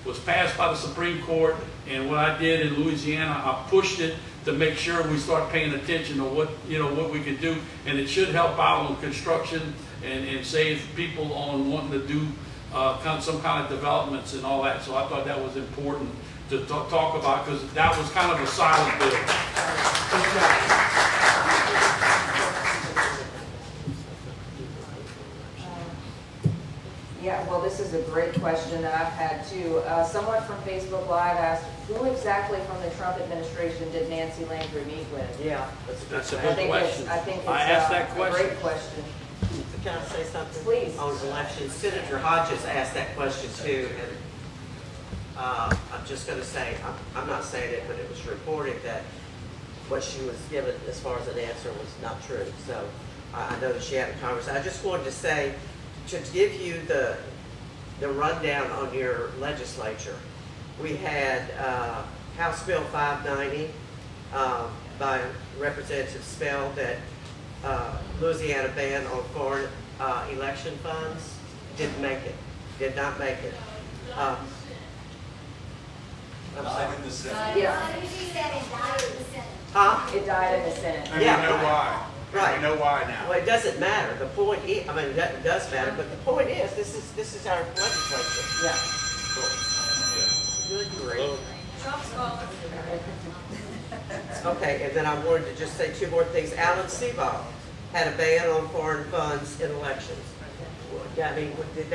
was passed by the Supreme Court, and what I did in Louisiana, I pushed it to make sure we start paying attention to what we could do, and it should help out on construction and save people on wanting to do some kind of developments and all that. So I thought that was important to talk about because that was kind of a silent bill. Yeah, well, this is a great question that I've had too. Someone from Facebook Live asked, who exactly from the Trump administration did Nancy Landry meet with? Yeah. That's a I good think question. it's I asked that a question. great question. Can I say something? Please. On elections, Senator Hodges asked that question too, and I'm just going to say, I'm not saying it, but it was reported that what she was given as far as an answer was not true. So I know that she had a conversation. I just wanted to say, to give you the rundown on your legislature, we had House Bill 590 by Representative Spell that Louisiana ban on foreign election funds did not make it. Yeah. Huh? It died in the Senate. And Yeah, we know right. why. Right. We know why now. Well, it doesn't matter. The point is, I mean, it does matter, but the point is, this is our legislature. Yeah. Good grief. Okay, and then I wanted to just say two more things. Alan Seabaugh had a ban on foreign funds in elections. I mean, where did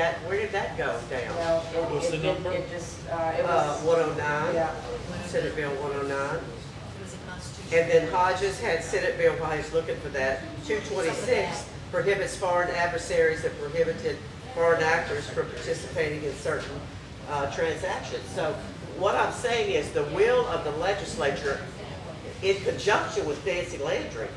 that go down? No, What's the number? it just, it was, 109, yeah. Senate Bill 109. And then Hodges had Senate Bill, while he's looking for that, 226 prohibits foreign adversaries and prohibited foreign actors from participating in certain transactions. So what I'm saying is the will of the legislature in conjunction with Nancy Landry.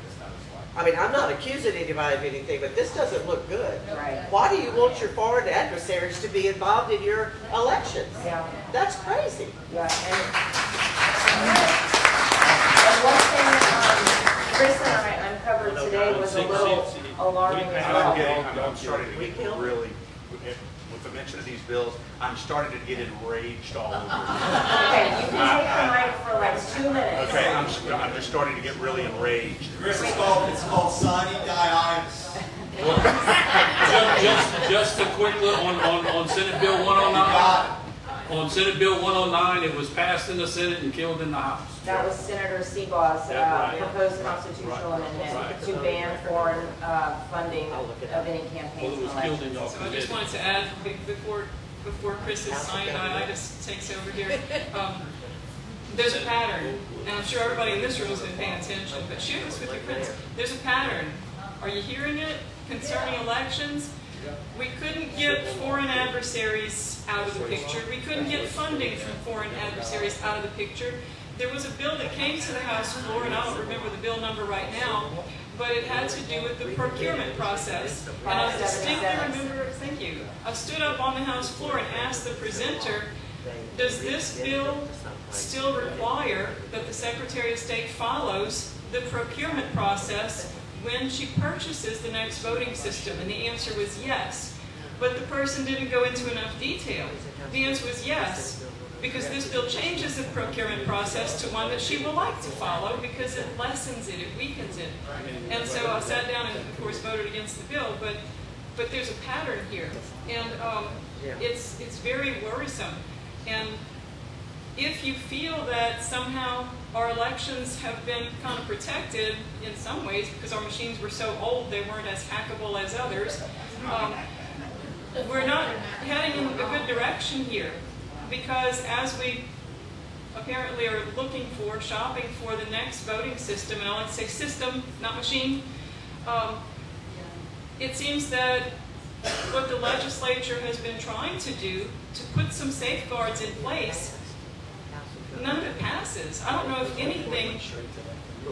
I mean, I'm not accusing anybody of anything, but this doesn't look good. Right. Why do you want your foreign adversaries to be involved in your elections? Yeah. That's crazy. Yeah, and one thing Chris and I uncovered today was a little alarming as well. I'm starting to get really, with the mention of these bills, I'm starting to get enraged all over. Okay, you can take the mic for like 2 minutes. Okay, I'm just starting to get really enraged. Chris, it's called Sinai Diitis. Just a quick look on Senate Bill 109. On Senate Bill 109, it was passed in the Senate and killed in the House. That was Senator Seabaugh's Right. proposed constitutional amendment Right. to ban foreign funding of any Well, campaigns it was and killed in elections. y'all So I just committee. wanted to add, before Chris's cyaniditis takes over here, there's a pattern, and I'm sure everybody in this room has been paying attention, but share this with your friends. There's a pattern. Are you hearing it concerning elections? We couldn't get foreign adversaries out of the picture. We couldn't get funding from foreign adversaries out of the picture. There was a bill that came to the House floor, and I don't remember the bill number right now, but it had to do with the procurement process. And I distinctly remember, thank you, I stood up on the House floor and asked the presenter, does this bill still require that the Secretary of State follows the procurement process when she purchases the next voting system? And the answer was yes. But the person didn't go into enough detail. The answer was yes, because this bill changes the procurement process to one that she will like to follow because it lessens it, it weakens it. And so I sat down and, of course, voted against the bill, but there's a pattern here. And it's very worrisome. And if you feel that somehow our elections have been kind of protected in some ways because our machines were so old they weren't as hackable as others, we're not heading in a good direction here, because as we apparently are looking for, shopping for the next voting system, and I like to say system, not machine, it seems that what the legislature has been trying to do to put some safeguards in place, none of it passes. I don't know if anything,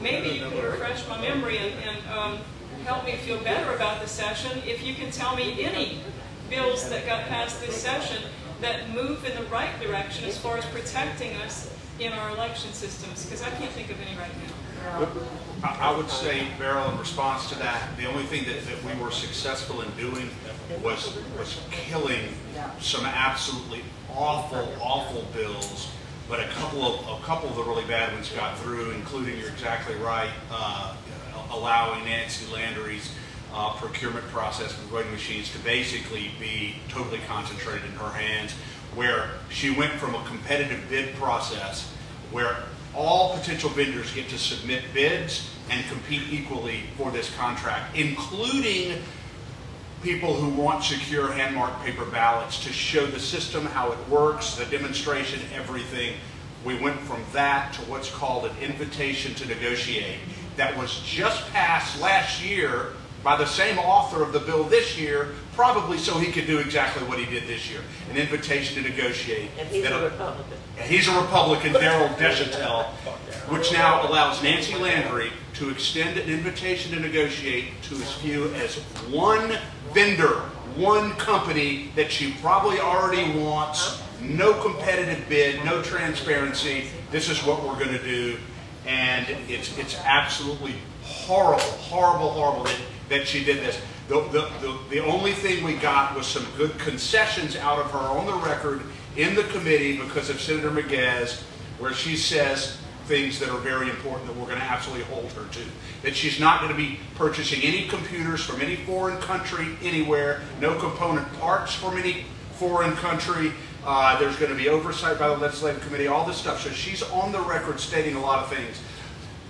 maybe you can refresh my memory and help me feel better about the session. If you can tell me any bills that got passed this session that move in the right direction as far as protecting us in our election systems, because I can't think of any right now. I would say, Beryl, in response to that, the only thing that we were successful in doing was killing some absolutely awful bills, but a couple of the really bad ones got through, including, you're exactly right, allowing Nancy Landry's procurement process for voting machines to basically be totally concentrated in her hands, where she went from a competitive bid process where all potential vendors get to submit bids and compete equally for this contract, including people who want secure hand-marked paper ballots to show the system, how it works, the demonstration, everything. We went from that to what's called an invitation to negotiate that was just passed last year by the same author of the bill this year, probably so he could do exactly what he did this year, an invitation to negotiate. And he's a Republican. He's a Republican, Daryl Deschantel, which now allows Nancy Landry to extend an invitation to negotiate to as few as one vendor, one company that she probably already wants, no competitive bid, no transparency. This is what we're going to do, and it's absolutely horrible that she did this. The only thing we got was some good concessions out of her on the record in the committee because of Senator McGuez, where she says things that are very important that we're going to absolutely hold her to. That she's not going to be purchasing any computers from any foreign country anywhere, no component parts from any foreign country. There's going to be oversight by the legislative committee, all this stuff. So she's on the record stating a lot of things.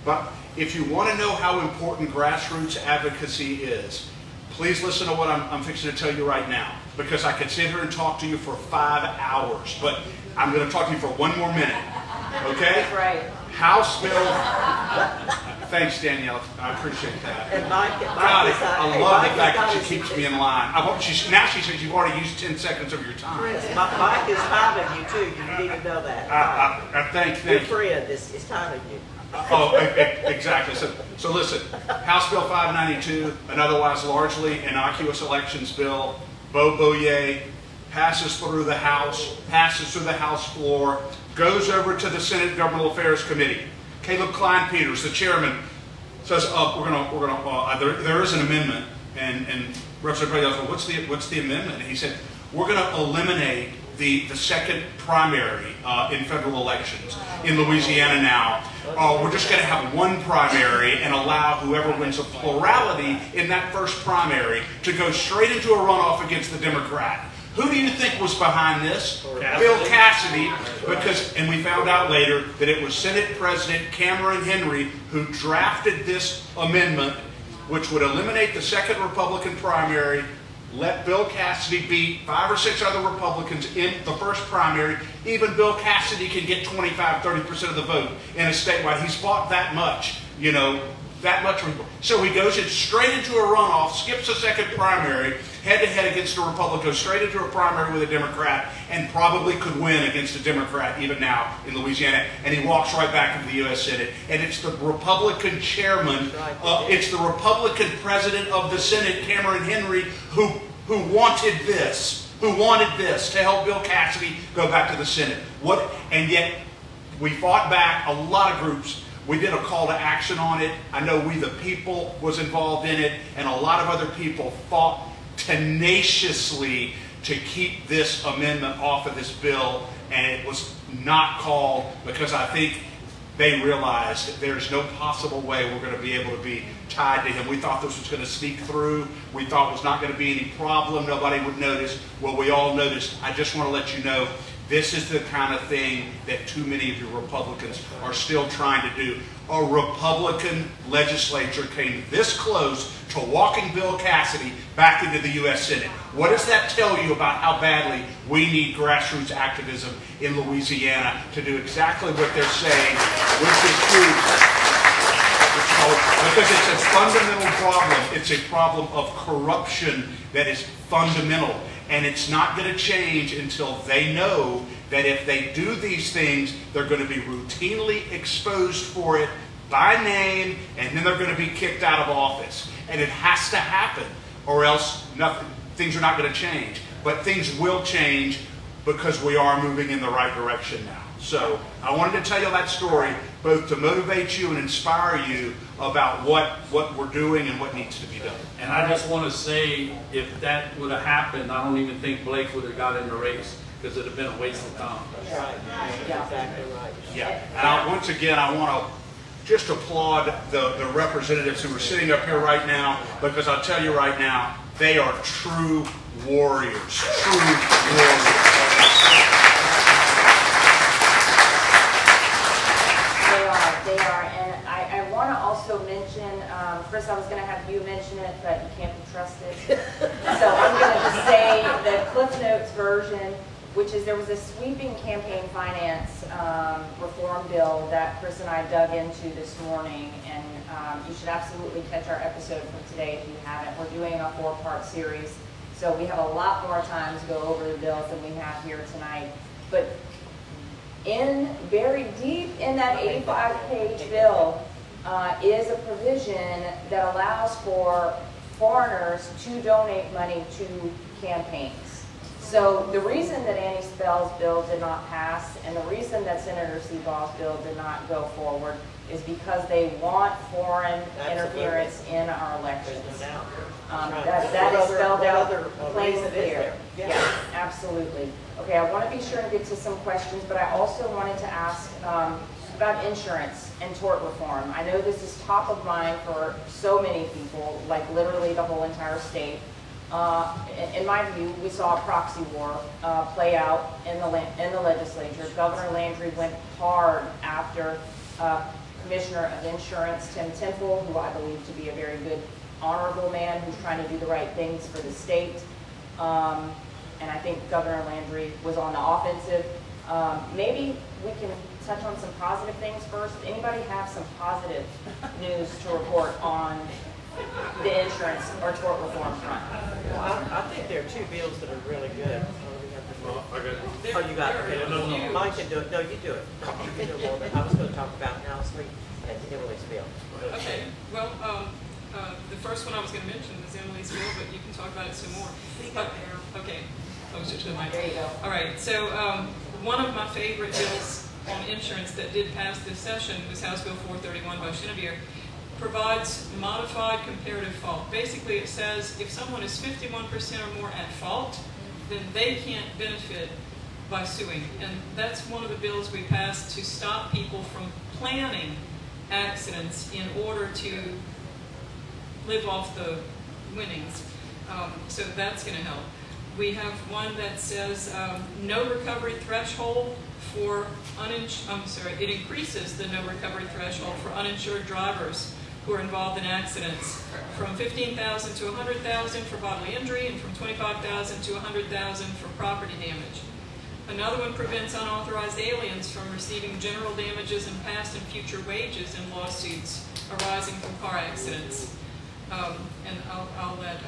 But if you want to know how important grassroots advocacy is, please listen to what I'm fixing to tell you right now, because I could sit here and talk to you for 5 hours, but I'm going to talk to you for 1 more minute, okay? That's right. House Bill, thanks Danielle, I appreciate that. And Mike God, is I love the fact that she keeps me in line. Now she says you've already used 10 seconds of your time. Mike is timing you too, you need to know that. Thank Your friend is timing you. Oh, exactly. So listen, House Bill 592, an otherwise largely innocuous elections bill, Beau Boyer, passes through the House floor, goes over to the Senate Governmental Affairs Committee. Caleb Klein Peters, the chairman, says, there is an amendment, and Representative President, well, what's the amendment? And he said, we're going to eliminate the second primary in federal elections in Louisiana now. We're just going to have one primary and allow whoever wins a plurality in that first primary to go straight into a runoff against the Democrat. Who do you think was behind this? Bill Cassidy, and we found out later that it was Senate President Cameron Henry who drafted this amendment, which would eliminate the second Republican primary, let Bill Cassidy beat 5 or 6 other Republicans in the first primary. Even Bill Cassidy can get 25–30% of the vote in a statewide. He's bought that much, that much. So he goes straight into a runoff, skips a second primary, head-to-head against a Republican, goes straight into a primary with a Democrat, and probably could win against a Democrat even now in Louisiana. And he walks right back into the U.S. Senate. And it's the Republican chairman, it's the Republican president of the Senate, Cameron Henry, who wanted this, to help Bill Cassidy go back to the Senate. And yet we fought back, a lot of groups We did a call to action on it. I know We the People was involved in it, and a lot of other people fought tenaciously to keep this amendment off of this bill, and it was not called because I think they realized that there's no possible way we're going to be able to be tied to him. We thought this was going to sneak through. We thought it was not going to be any problem. Nobody would notice. Well, we all noticed. I just want to let you know, this is the kind of thing that too many of you Republicans are still trying to do. A Republican legislature came this close to walking Bill Cassidy back into the U.S. Senate. What does that tell you about how badly we need grassroots activism in Louisiana to do exactly what they're saying, which is huge? Because it's a fundamental problem. It's a problem of corruption that is fundamental. And it's not going to change until they know that if they do these things, they're going to be routinely exposed for it by name, and then they're going to be kicked out of office. And it has to happen, or else nothing, things are not going to change. But things will change because we are moving in the right direction now. So I wanted to tell you that story, both to motivate you and inspire you about what we're doing and what needs to be done. And I just want to say, if that would have happened, I don't even think Blake would have got in the race, because it would have been a waste of time. That's right. You're exactly right. Yeah. And once again, I want to just applaud the representatives who are sitting up here right now, because I'll tell you right now, they are true warriors. True warriors. They are, and I want to also mention, Chris, I was going to have you mention it, but you can't be trusted. So I'm going to just say the Cliff Notes version, which is there was a sweeping campaign finance reform bill that Chris and I dug into this morning, and you should absolutely catch our episode from today if you haven't. We're doing a 4-part series, so we have a lot more time to go over the bills than we have here tonight. But buried deep in that 85-page bill is a provision that allows for foreigners to donate money to campaigns. So the reason that Annie Spell's bill did not pass, and the reason that Senator Seaball's bill did not go forward, is because they want foreign interference in our elections. That is spelled out plain and clear. Yeah, absolutely. Okay, I want to be sure to get to some questions, but I also wanted to ask about insurance and tort reform. I know this is top of mind for so many people, like literally the whole entire state. In my view, we saw a proxy war play out in the legislature. Governor Landry went hard after Commissioner of Insurance Tim Temple, who I believe to be a very good, honorable man who's trying to do the right things for the state. And I think Governor Landry was on the offensive. Maybe we can touch on some positive things first. Anybody have some positive news to report on the insurance or tort reform front? Well, I think there are two bills that are really good. Oh, you got it. No. Mine can do it. No, you do it. You can do it a little bit. I was going to talk about Housley and Emily's bill. Okay, well, the first one I was going to mention was Emily's bill, but you can talk about it some more. Okay, closer to the mic. There you go. All right, so one of my favorite bills on insurance that did pass this session was House Bill 431 by Chenevert. Provides modified comparative fault. Basically, it says if someone is 51% or more at fault, then they can't benefit by suing. And that's one of the bills we passed to stop people from planning accidents in order to live off the winnings. So that's going to help. We have one that says no recovery threshold for it increases the no recovery threshold for uninsured drivers who are involved in accidents from $15,000 to $100,000 for bodily injury and from $25,000 to $100,000 for property damage. Another one prevents unauthorized aliens from receiving general damages and past and future wages in lawsuits arising from car accidents. And I'll let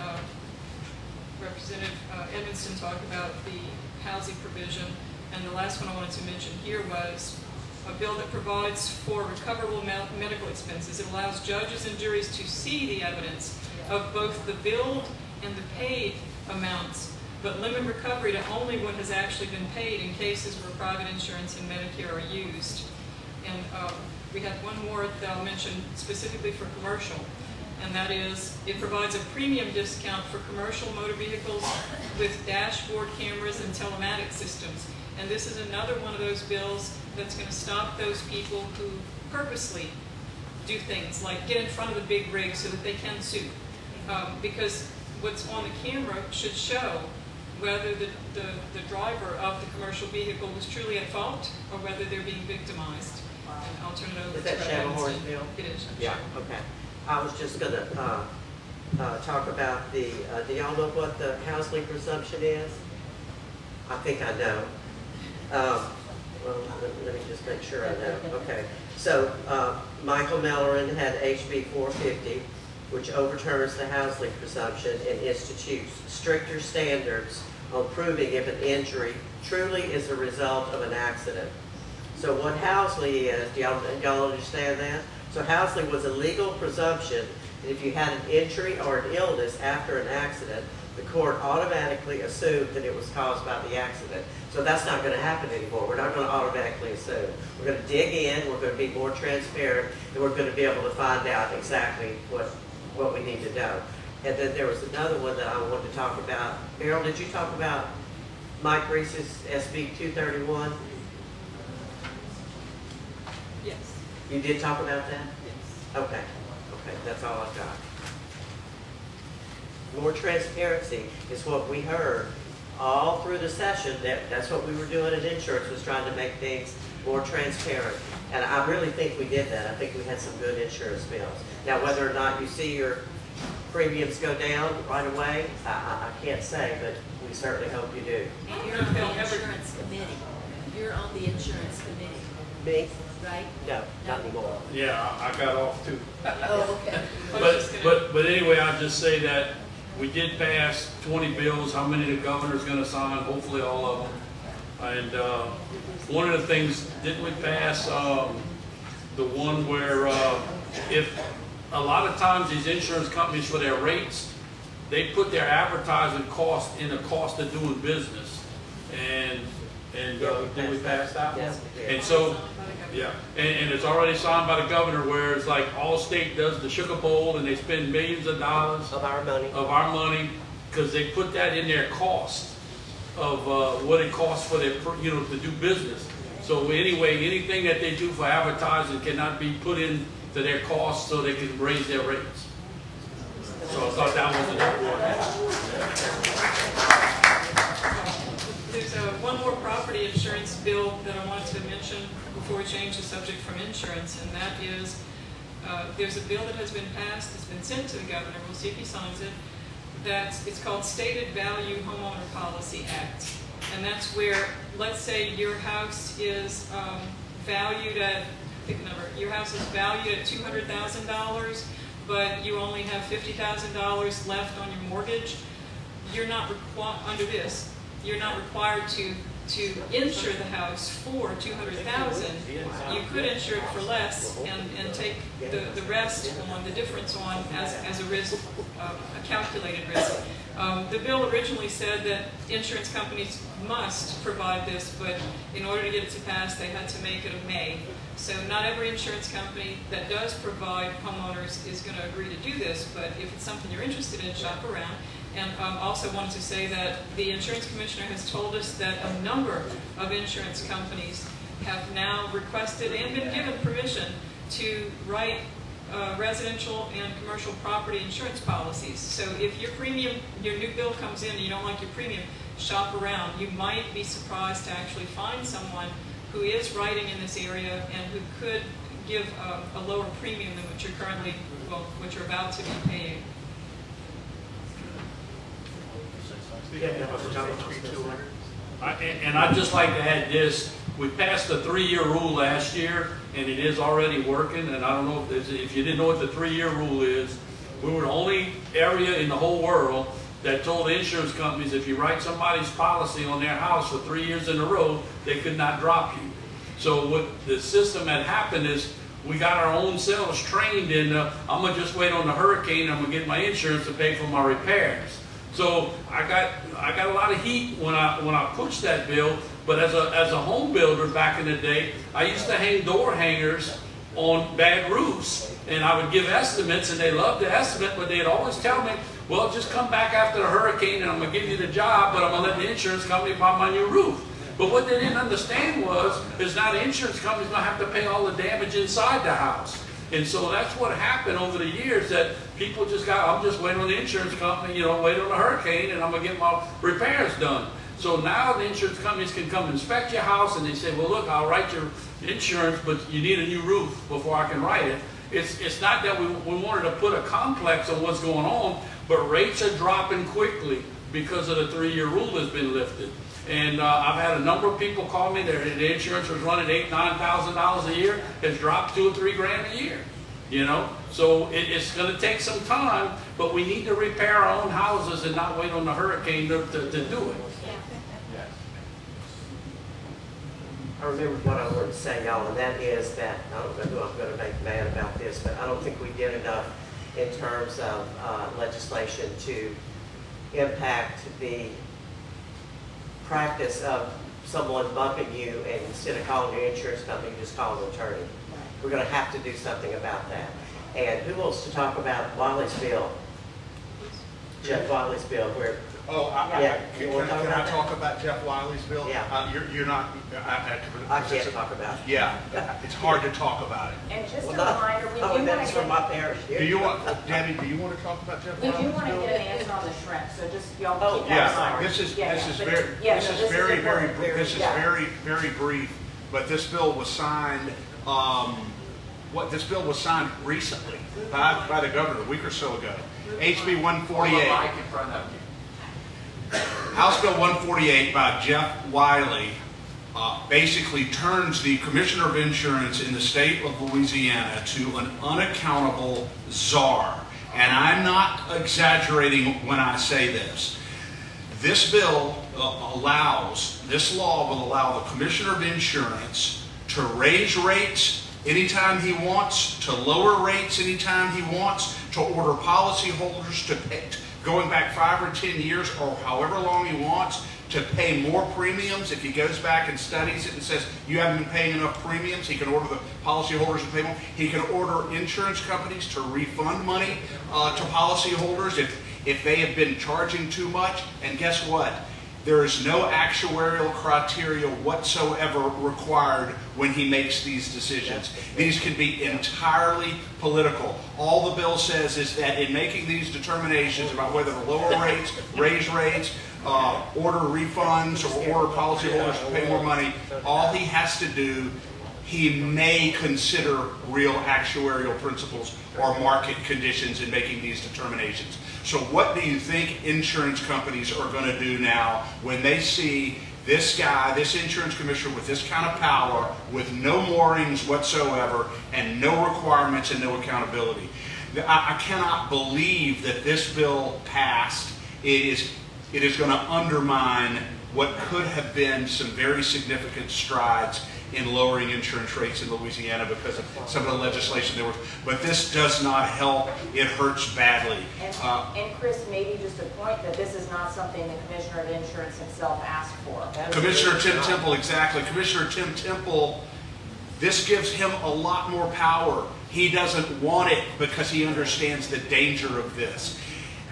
Representative Edmonston talk about the housing provision. And the last one I wanted to mention here was a bill that provides for recoverable medical expenses. It allows judges and juries to see the evidence of both the billed and the paid amounts, but limit recovery to only what has actually been paid in cases where private insurance and Medicare are used. And we had one more that I'll mention specifically for commercial, and that is it provides a premium discount for commercial motor vehicles with dashboard cameras and telematic systems. And this is another one of those bills that's going to stop those people who purposely do things like get in front of the big rig so that they can sue. Because what's on the camera should show whether the driver of the commercial vehicle was truly at fault or whether they're being victimized. And I'll turn it over Is to that Channel Edmonston. Bill? It is. Yeah, okay. I was just gonna talk about the, do y'all know what the house lien presumption is? I think I know. Well, let me just make sure I know. Okay. So Michael Mellerin had HB 450, which overturns the house lien presumption and institutes stricter standards on proving if an injury truly is a result of an accident. So what house lien is, do y'all understand that? So house lien was a legal presumption that if you had an injury or an illness after an accident, the court automatically assumed that it was caused by the accident. So that's not going to happen anymore. We're not going to automatically assume. We're going to dig in, we're going to be more transparent, and we're going to be able to find out exactly what we need to know. And then there was another one that I wanted to talk about. Beryl, did you talk about Mike Reese's SB 231? Yes. You did talk about that? Yes. Okay. Okay, that's all I've got. More transparency is what we heard all through the session. That's what we were doing at insurance, was trying to make things more transparent. And I really think we did that. I think we had some good insurance bills. Now, whether or not you see your premiums go down right away, I can't say, but we certainly hope you do. And you're on the insurance committee. You're on the insurance committee, Me? right? No, not anymore. Yeah, I got off too. Oh, okay. But anyway, I'll just say that we did pass 20 bills. How many the governor's going to sign? Hopefully all of them. And one of the things, didn't we pass the one where if a lot of times these insurance companies for their rates, they put their advertising cost in the cost of doing business. And did we pass that one? Yes, we did. And so, yeah, and it's already signed by the governor, where it's like Allstate does the Sugar Bowl and they spend millions of dollars Of our money. because they put that in their cost of what it costs for their, to do business. So anyway, anything that they do for advertising cannot be put into their costs so they can raise their rates. So I thought that was important. There's one more property insurance bill that I wanted to mention before we change the subject from insurance, and that is there's a bill that has been passed, it's been sent to the governor, we'll see if he signs it, it's called Stated Value Homeowner Policy Act. And that's where, let's say your house is valued at, pick a number, your house is valued at $200,000, but you only have $50,000 left on your mortgage. You're not required, under this, you're not required to insure the house for $200,000. You could insure it for less and take the rest on, the difference on as a risk, a calculated risk. The bill originally said that insurance companies must provide this, but in order to get it to pass, they had to make it a may. So not every insurance company that does provide homeowners is going to agree to do this, but if it's something you're interested in, shop around. And also wanted to say that the insurance commissioner has told us that a number of insurance companies have now requested and been given permission to write residential and commercial property insurance policies. So if your new bill comes in and you don't like your premium, shop around. You might be surprised to actually find someone who is writing in this area and who could give a lower premium than what you're currently, well, what you're about to be paying. And I'd just like to add this. We passed the 3-year rule last year, and it is already working. And I don't know if you didn't know what the 3-year rule is. We were the only area in the whole world that told insurance companies if you write somebody's policy on their house for 3 years in a row, they could not drop you. So what the system had happened is we got our own selves trained in, I'm going to just wait on the hurricane, I'm going to get my insurance to pay for my repairs. So I got a lot of heat when I pushed that bill, but as a home builder back in the day, I used to hang door hangers on bad roofs. And I would give estimates, and they loved the estimate, but they'd always tell me, well, just come back after the hurricane and I'm going to give you the job, but I'm going to let the insurance company buy my new roof. But what they didn't understand is now the insurance company's going to have to pay all the damage inside the house. And so that's what happened over the years, that people just got, I'm just waiting on the insurance company, you know, waiting on the hurricane, and I'm going to get my repairs done. So now the insurance companies can come inspect your house, and they say, well, look, I'll write your insurance, but you need a new roof before I can write it. It's not that we wanted to put a complex on what's going on, but rates are dropping quickly because of the 3-year rule that's been lifted. And I've had a number of people call me, the insurance was running $8,000, $9,000 a year, it's dropped $2 or $3 grand a year. You know, so it's going to take some time, but we need to repair our own houses and not wait on the hurricane to do it. I remember what I wanted to say, y'all, and that is that, I don't know who I'm going to make mad about this, but I don't think we did enough in terms of legislation to impact the practice of someone bumping you, and instead of calling your insurance company, you just call an attorney. We're going to have to do something about that. And who wants to talk about Wiley's bill? Jeff Wiley's bill, where... Oh, Yeah. can I talk about Jeff Wiley's bill? Yeah. You're not... I can't talk about it. Yeah, it's hard to talk about it. And just a Well, reminder, we do oh, want that's to from my get, parish. Do you want, Debbie, do you want to talk about Jeff we Wiley's do want to bill? get an answer on the shrink, so just y'all Oh, keep that in Yeah, mind. this is But- very, yeah, this no, is very, very, important. this is Yeah. very brief, but this bill was signed, this bill was signed recently by the governor a week or so ago. HB 148. House Bill 148 by Jeff Wiley basically turns the Commissioner of Insurance in the state of Louisiana to an unaccountable czar. And I'm not exaggerating when I say this. This bill this law will allow the Commissioner of Insurance to raise rates anytime he wants, to lower rates anytime he wants, to order policyholders to pay, going back 5 or 10 years or however long he wants, to pay more premiums. If he goes back and studies it and says you haven't been paying enough premiums, he can order the policyholders to pay more. He can order insurance companies to refund money to policyholders if they have been charging too much. And guess what? There is no actuarial criteria whatsoever required when he makes these decisions. These can be entirely political. All the bill says is that in making these determinations about whether to lower rates, raise rates, order refunds, or order policyholders to pay more money, all he has to do, he may consider real actuarial principles or market conditions in making these determinations. So what do you think insurance companies are going to do now when they see this guy, this insurance commissioner with this kind of power, with no moorings whatsoever, and no requirements and no accountability? I cannot believe that this bill passed. It is going to undermine what could have been some very significant strides in lowering insurance rates in Louisiana because of some of the legislation there was. But this does not help. It hurts badly. And Chris, maybe just a point that this is not something the Commissioner of Insurance himself asked for. Commissioner Tim Temple, exactly. Commissioner Tim Temple, this gives him a lot more power. He doesn't want it because he understands the danger of this.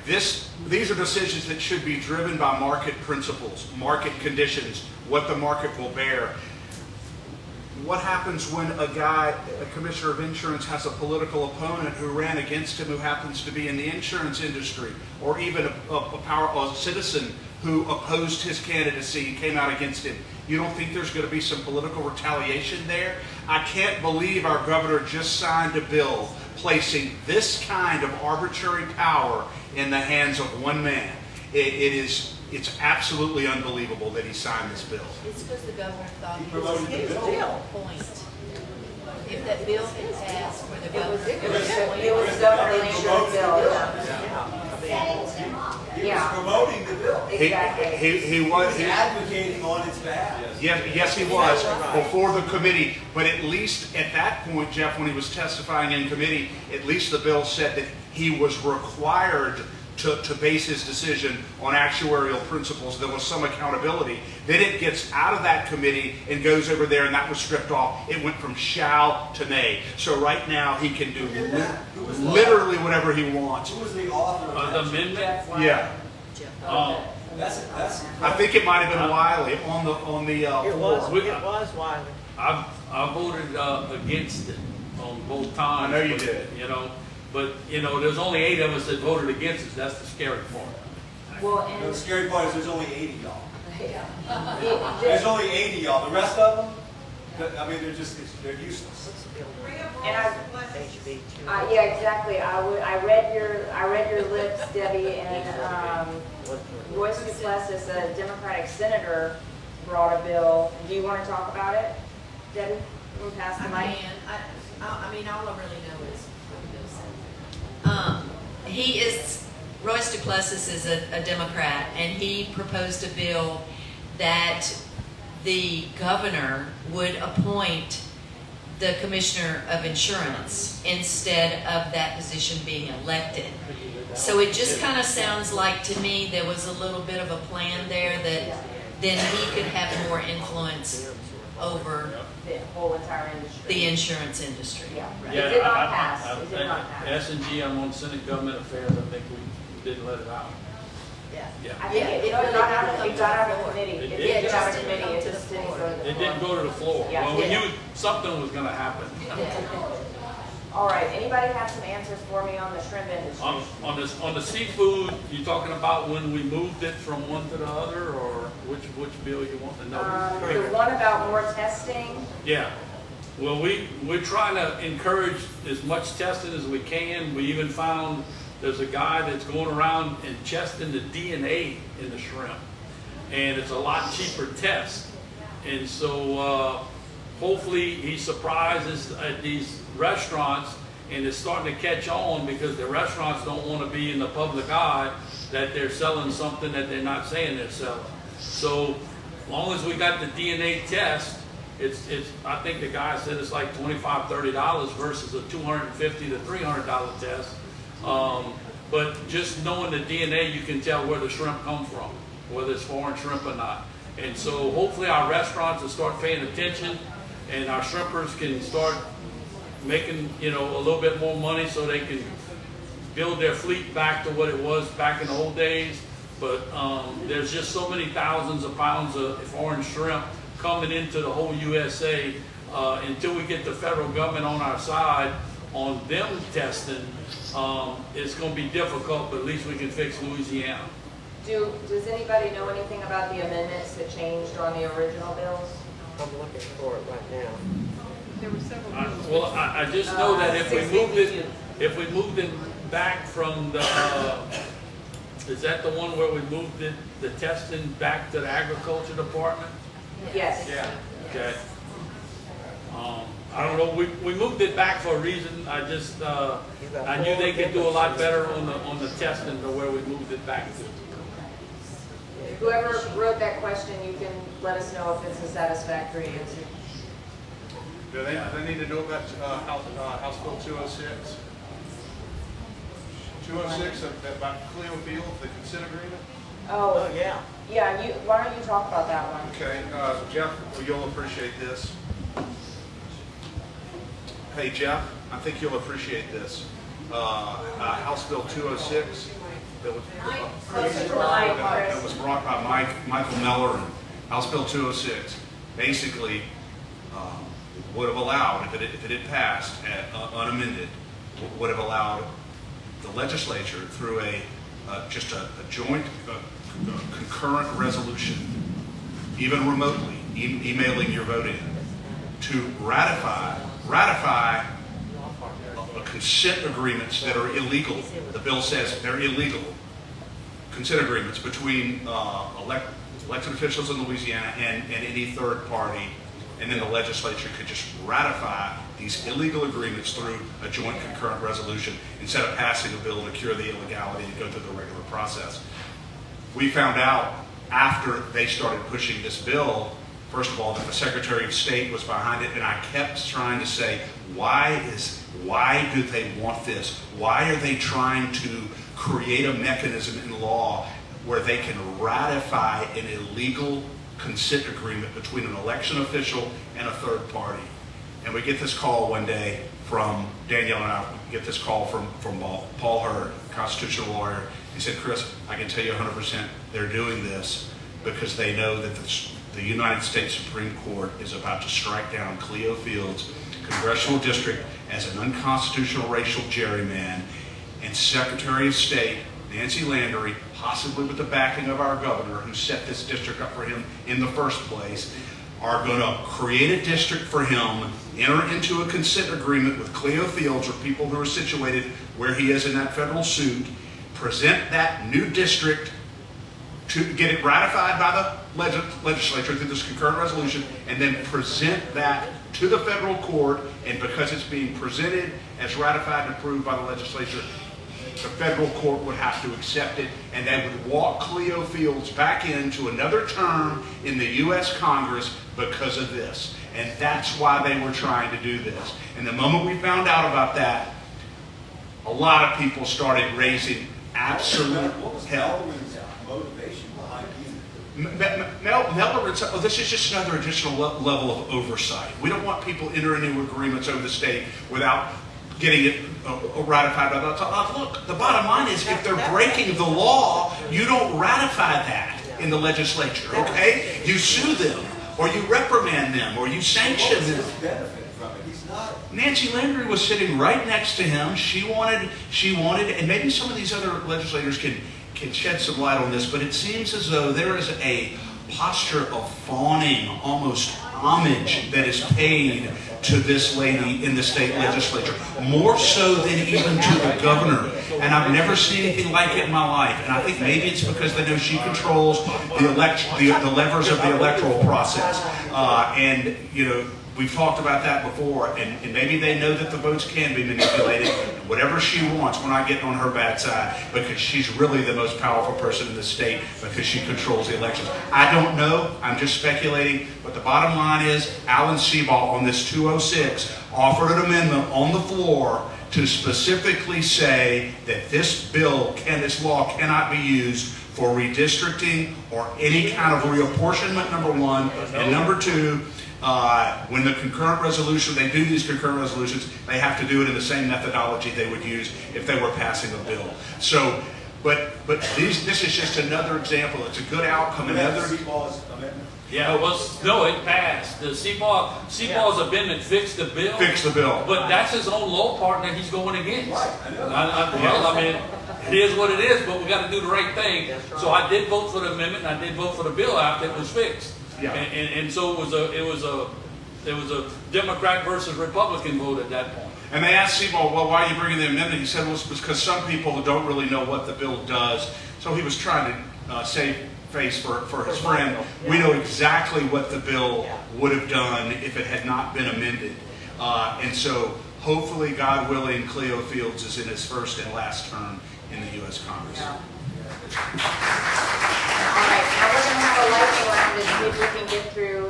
These are decisions that should be driven by market principles, market conditions, what the market will bear. What happens when a commissioner of insurance has a political opponent who ran against him who happens to be in the insurance industry, or even a citizen who opposed his candidacy and came out against him? You don't think there's going to be some political retaliation there? I can't believe our governor just signed a bill placing this kind of arbitrary power in the hands of one man. It's absolutely unbelievable that he signed this bill. It's because the governor thought it promoted was the his bill. point. If that bill had passed for the governor. It was Governor Insurance bill. He was promoting the bill. Exactly. He was. He was advocating on its behalf. Yes, he was before the committee. But at least at that point, Jeff, when he was testifying in committee, at least the bill said that he was required to base his decision on actuarial principles. There was some accountability. Then it gets out of that committee and goes over there, and that was stripped off. It went from shall to may. So right now he can do literally whatever he wants. Who was the author of The that? amendment? Yeah. That's. I think it might have been Wiley on the It was, floor. it was Wiley. I voted against it on both times. I know you but, did. You know, but you know, there's only 8 of us that voted against it. That's the scary part. Well, The and scary part is there's only 80 y'all. it There's just, only 80 y'all. The rest of them, I mean, they're useless. and HB 2. yeah, exactly. I read your lips, Debbie, and Royce Duplessis, a Democratic senator, brought a bill. Do you want to talk about it, Debbie? You want to pass the mic? I mean, all I really know is what Bill said. Royce Duplessis is a Democrat, and he proposed a bill that the governor would appoint the commissioner of insurance instead of that position being elected. So it just kind of sounds like to me there was a little bit of a plan there that then he could have more influence over The whole entire industry. the insurance industry. Yeah. It did not pass. I It did not pass. S&G, I'm on Senate Government Affairs. I think we didn't let it out. Yeah. Yeah. I think it got out of the committee. It It did. did get out of committee. It just didn't go to the floor. It didn't go to the floor. Yeah. Well, we knew something was going to happen. All right, anybody have some answers for me on the shrimp industry? On the seafood, you talking about when we moved it from one to the other, or which bill you want to know? The one about more testing, Yeah. Well, we're trying to encourage as much testing as we can. We even found there's a guy that's going around and testing the DNA in the shrimp, and it's a lot cheaper test. And so hopefully he surprises at these restaurants, and it's starting to catch on because the restaurants don't want to be in the public eye that they're selling something that they're not saying they're selling. So as long as we got the DNA test, it's I think the guy said it's like $25, $30 versus a $250 to $300 test. But just knowing the DNA, you can tell where the shrimp come from, whether it's foreign shrimp or not. And so hopefully our restaurants will start paying attention, and our shrimpers can start making, you know, a little bit more money so they can build their fleet back to what it was back in the old days. But there's just so many thousands of pounds of foreign shrimp coming into the whole USA. Until we get the federal government on our side on them testing, it's going to be difficult, but at least we can fix Louisiana. does anybody know anything about the amendments that changed on the original bills? I'm looking for it right now. There were several. Well, I just know that if we moved it back from the, is that the one where we moved the testing back to the agriculture department? Yes. Yeah. Okay. I don't know, we moved it back for a reason. I just, I knew they could do a lot better on the testing to where we moved it back to. Whoever wrote that question, you can let us know if it's a satisfactory answer. Do they need to know about House Bill 206? 206 about Cleo Field, the consent agreement? Oh, yeah. Yeah, why don't you talk about that one? Okay, Jeff, you'll appreciate this. Hey, Jeff, I think you'll appreciate this. House Bill 206 that was that was brought by Michael Meller and House Bill 206 basically would have allowed, if it had passed unamended, would have allowed the legislature through just a joint concurrent resolution, even remotely, emailing your vote in, to ratify consent agreements that are illegal. The bill says they're illegal. Consent agreements between elected officials in Louisiana and any third party, and then the legislature could just ratify these illegal agreements through a joint concurrent resolution instead of passing a bill to cure the illegality and go through the regular process. We found out after they started pushing this bill, first of all, that the Secretary of State was behind it, and I kept trying to say, why do they want this? Why are they trying to create a mechanism in law where they can ratify an illegal consent agreement between an election official and a third party. And we get this call one day from Danielle and I get this call from Paul Hurd, constitutional lawyer. He said, Chris, I can tell you 100% they're doing this because they know that the United States Supreme Court is about to strike down Cleo Fields' congressional district as an unconstitutional racial gerrymander, and Secretary of State Nancy Landry, possibly with the backing of our governor who set this district up for him in the first place, are going to create a district for him, enter into a consent agreement with Cleo Fields or people who are situated where he is in that federal suit, present that new district to get it ratified by the legislature through this concurrent resolution, and then present that to the federal court. And because it's being presented as ratified and approved by the legislature, the federal court would have to accept it, and they would walk Cleo Fields back into another term in the U.S. Congress because of this. And that's why they were trying to do this. And the moment we found out about that, a lot of people started raising absolute hell. Melvin's motivation behind Melvin said, oh, this is just another additional level of oversight. We don't want people entering into agreements over the state without getting it ratified by the look, the bottom line is if they're breaking the law, you don't ratify that in the legislature, okay? You sue them, or you reprimand them, or you sanction them. benefit from it. He's not. Nancy Landry was sitting right next to him. She wanted, and maybe some of these other legislators can shed some light on this, but it seems as though there is a posture of fawning, almost homage that is paid to this lady in the state legislature, more so than even to the governor. And I've never seen anything like it in my life. And I think maybe it's because they know she controls the levers of the electoral process. And you know, we've talked about that before, and maybe they know that the votes can be manipulated, whatever she wants when I get on her bad side, because she's really the most powerful person in the state because she controls the elections. I don't know, I'm just speculating, but the bottom line is Alan Seabaugh on this 206 offered an amendment on the floor to specifically say that this law cannot be used for redistricting or any kind of reapportionment, number one, and number two, when the concurrent resolution, they do these concurrent resolutions, they have to do it in the same methodology they would use if they were passing a bill. So, but this is just another example. It's a good outcome. Yeah, it passed. The Seabaugh's amendment fixed the bill. Fixed the bill. But that's his own law partner he's going against. Right, I know. I mean, it is what it is, but we got to do the right thing. So I did vote for the amendment, and I did vote for the bill after it was fixed. Yeah. And so it was a Democrat versus Republican vote at that point. And they asked Seabaugh, well, why are you bringing the amendment? He said, well, it's because some people don't really know what the bill does. So he was trying to save face for his friend. We know exactly what the bill would have done if it had not been amended. And so hopefully, God willing, Cleo Fields is in his first and last term in the U.S. Congress. Yeah. All right, now we're going to have a lightning round and see if we can get through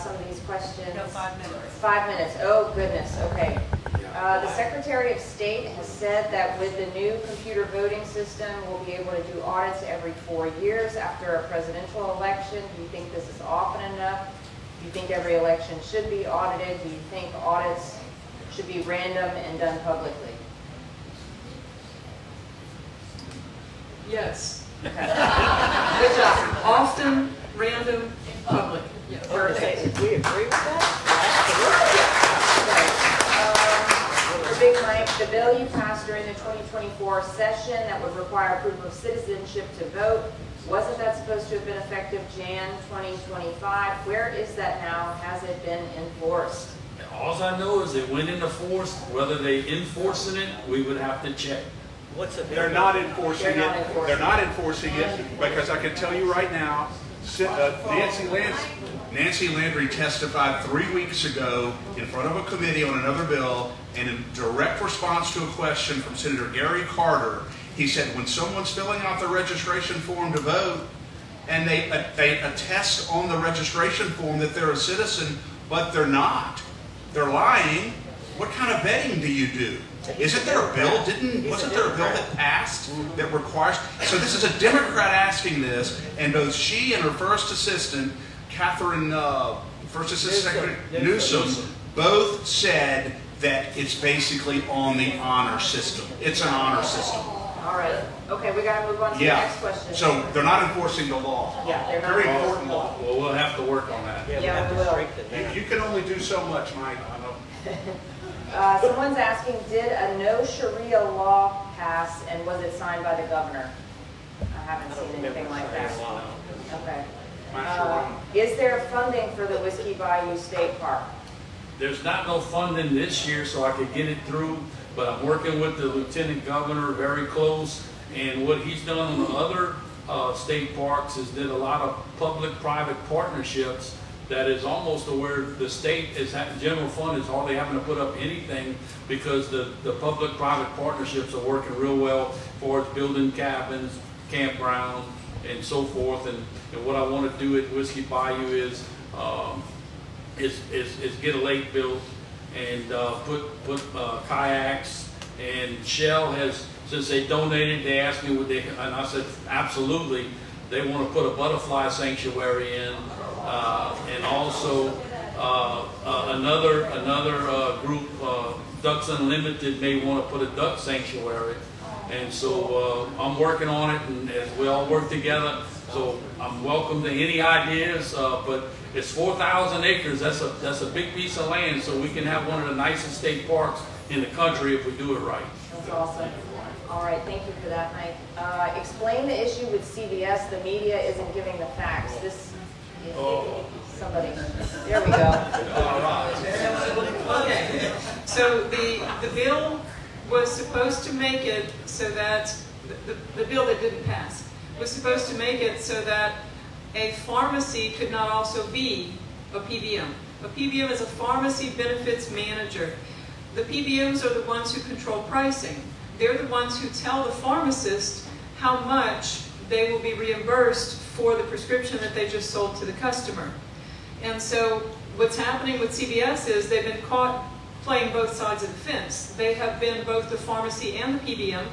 some of these questions. No, 5 minutes. 5 minutes. Oh, goodness. Okay. The Secretary of State has said that with the new computer voting system, we'll be able to do audits every 4 years after a presidential election. Do you think this is often enough? Do you think every election should be audited? Do you think audits should be random and done publicly? Yes. Okay. Good job. Often, random, public. Perfect. We agree with that? For Big Mike, the bill you passed during the 2024 session that would require proof of citizenship to vote, wasn't that supposed to have been effective Jan 2025? Where is that now? Has it been enforced? All I know is it went into force. Whether they enforcing it, we would have to check. They're not enforcing They're not it. enforcing They're not enforcing it because I can tell you right now, Nancy Landry testified 3 weeks ago in front of a committee on another bill, and in direct response to a question from Senator Gary Carter, he said when someone's filling out the registration form to vote, and they attest on the registration form that they're a citizen, but they're not, they're lying, what kind of vetting do you do? Isn't there a bill, wasn't there a bill that passed that requires, so this is a Democrat asking this, and both she and her first assistant, Catherine, First Assistant Secretary Newsom, both said that it's basically on the honor system. It's an honor system. All right. Okay, we got to move on to the Yeah. next question. So they're not enforcing the law. Yeah, they're not. Very important law. Well, we'll have to work on that. Yeah, we will. You can only do so much, Mike. I know. Someone's asking, did a no Sharia law pass and was it signed by the governor? I haven't seen anything like that. Okay. Is there funding for the Whiskey Bayou State Park? There's not no funding this year, so I could get it through, but I'm working with the lieutenant governor very close, and what he's done on the other state parks is did a lot of public-private partnerships that is almost to where the state is, general fund is hardly having to put up anything because the public-private partnerships are working real well for building cabins, campground, and so forth. And what I want to do at Whiskey Bayou is get a lake built and put kayaks. And Shell has, since they donated, they asked me would they, and I said absolutely. They want to put a butterfly sanctuary in, and also another group, Ducks Unlimited, may want to put a duck sanctuary. And so I'm working on it, and as we all work together, so I'm welcome to any ideas. But it's 4,000 acres. That's a big piece of land, so we can have one of the nicest state parks in the country if we do it right. That's awesome. All right, thank you for that, Mike. Explain the issue with CBS. The media isn't giving the facts. This, somebody, there we go. Okay, so the bill was supposed to make it so that, the bill that didn't pass, was supposed to make it so that a pharmacy could not also be a PBM. A PBM is a pharmacy benefits manager. The PBMs are the ones who control pricing. They're the ones who tell the pharmacist how much they will be reimbursed for the prescription that they just sold to the customer. And so what's happening with CVS is they've been caught playing both sides of the fence. They have been both the pharmacy and the PBM,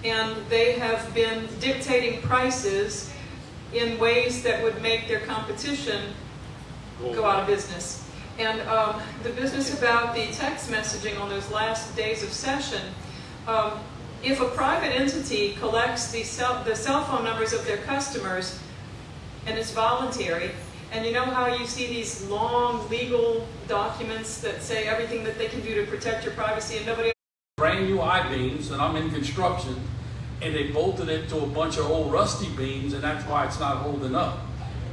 and they have been dictating prices in ways that would make their competition go out of business. And the business about the text messaging on those last days of session, if a private entity collects the cell phone numbers of their customers, and it's voluntary, and you know how you see these long legal documents that say everything that they can do to protect your privacy and nobody else. Brand new I-beams, and I'm in construction, and they bolted it to a bunch of old rusty beams, and that's why it's not holding up.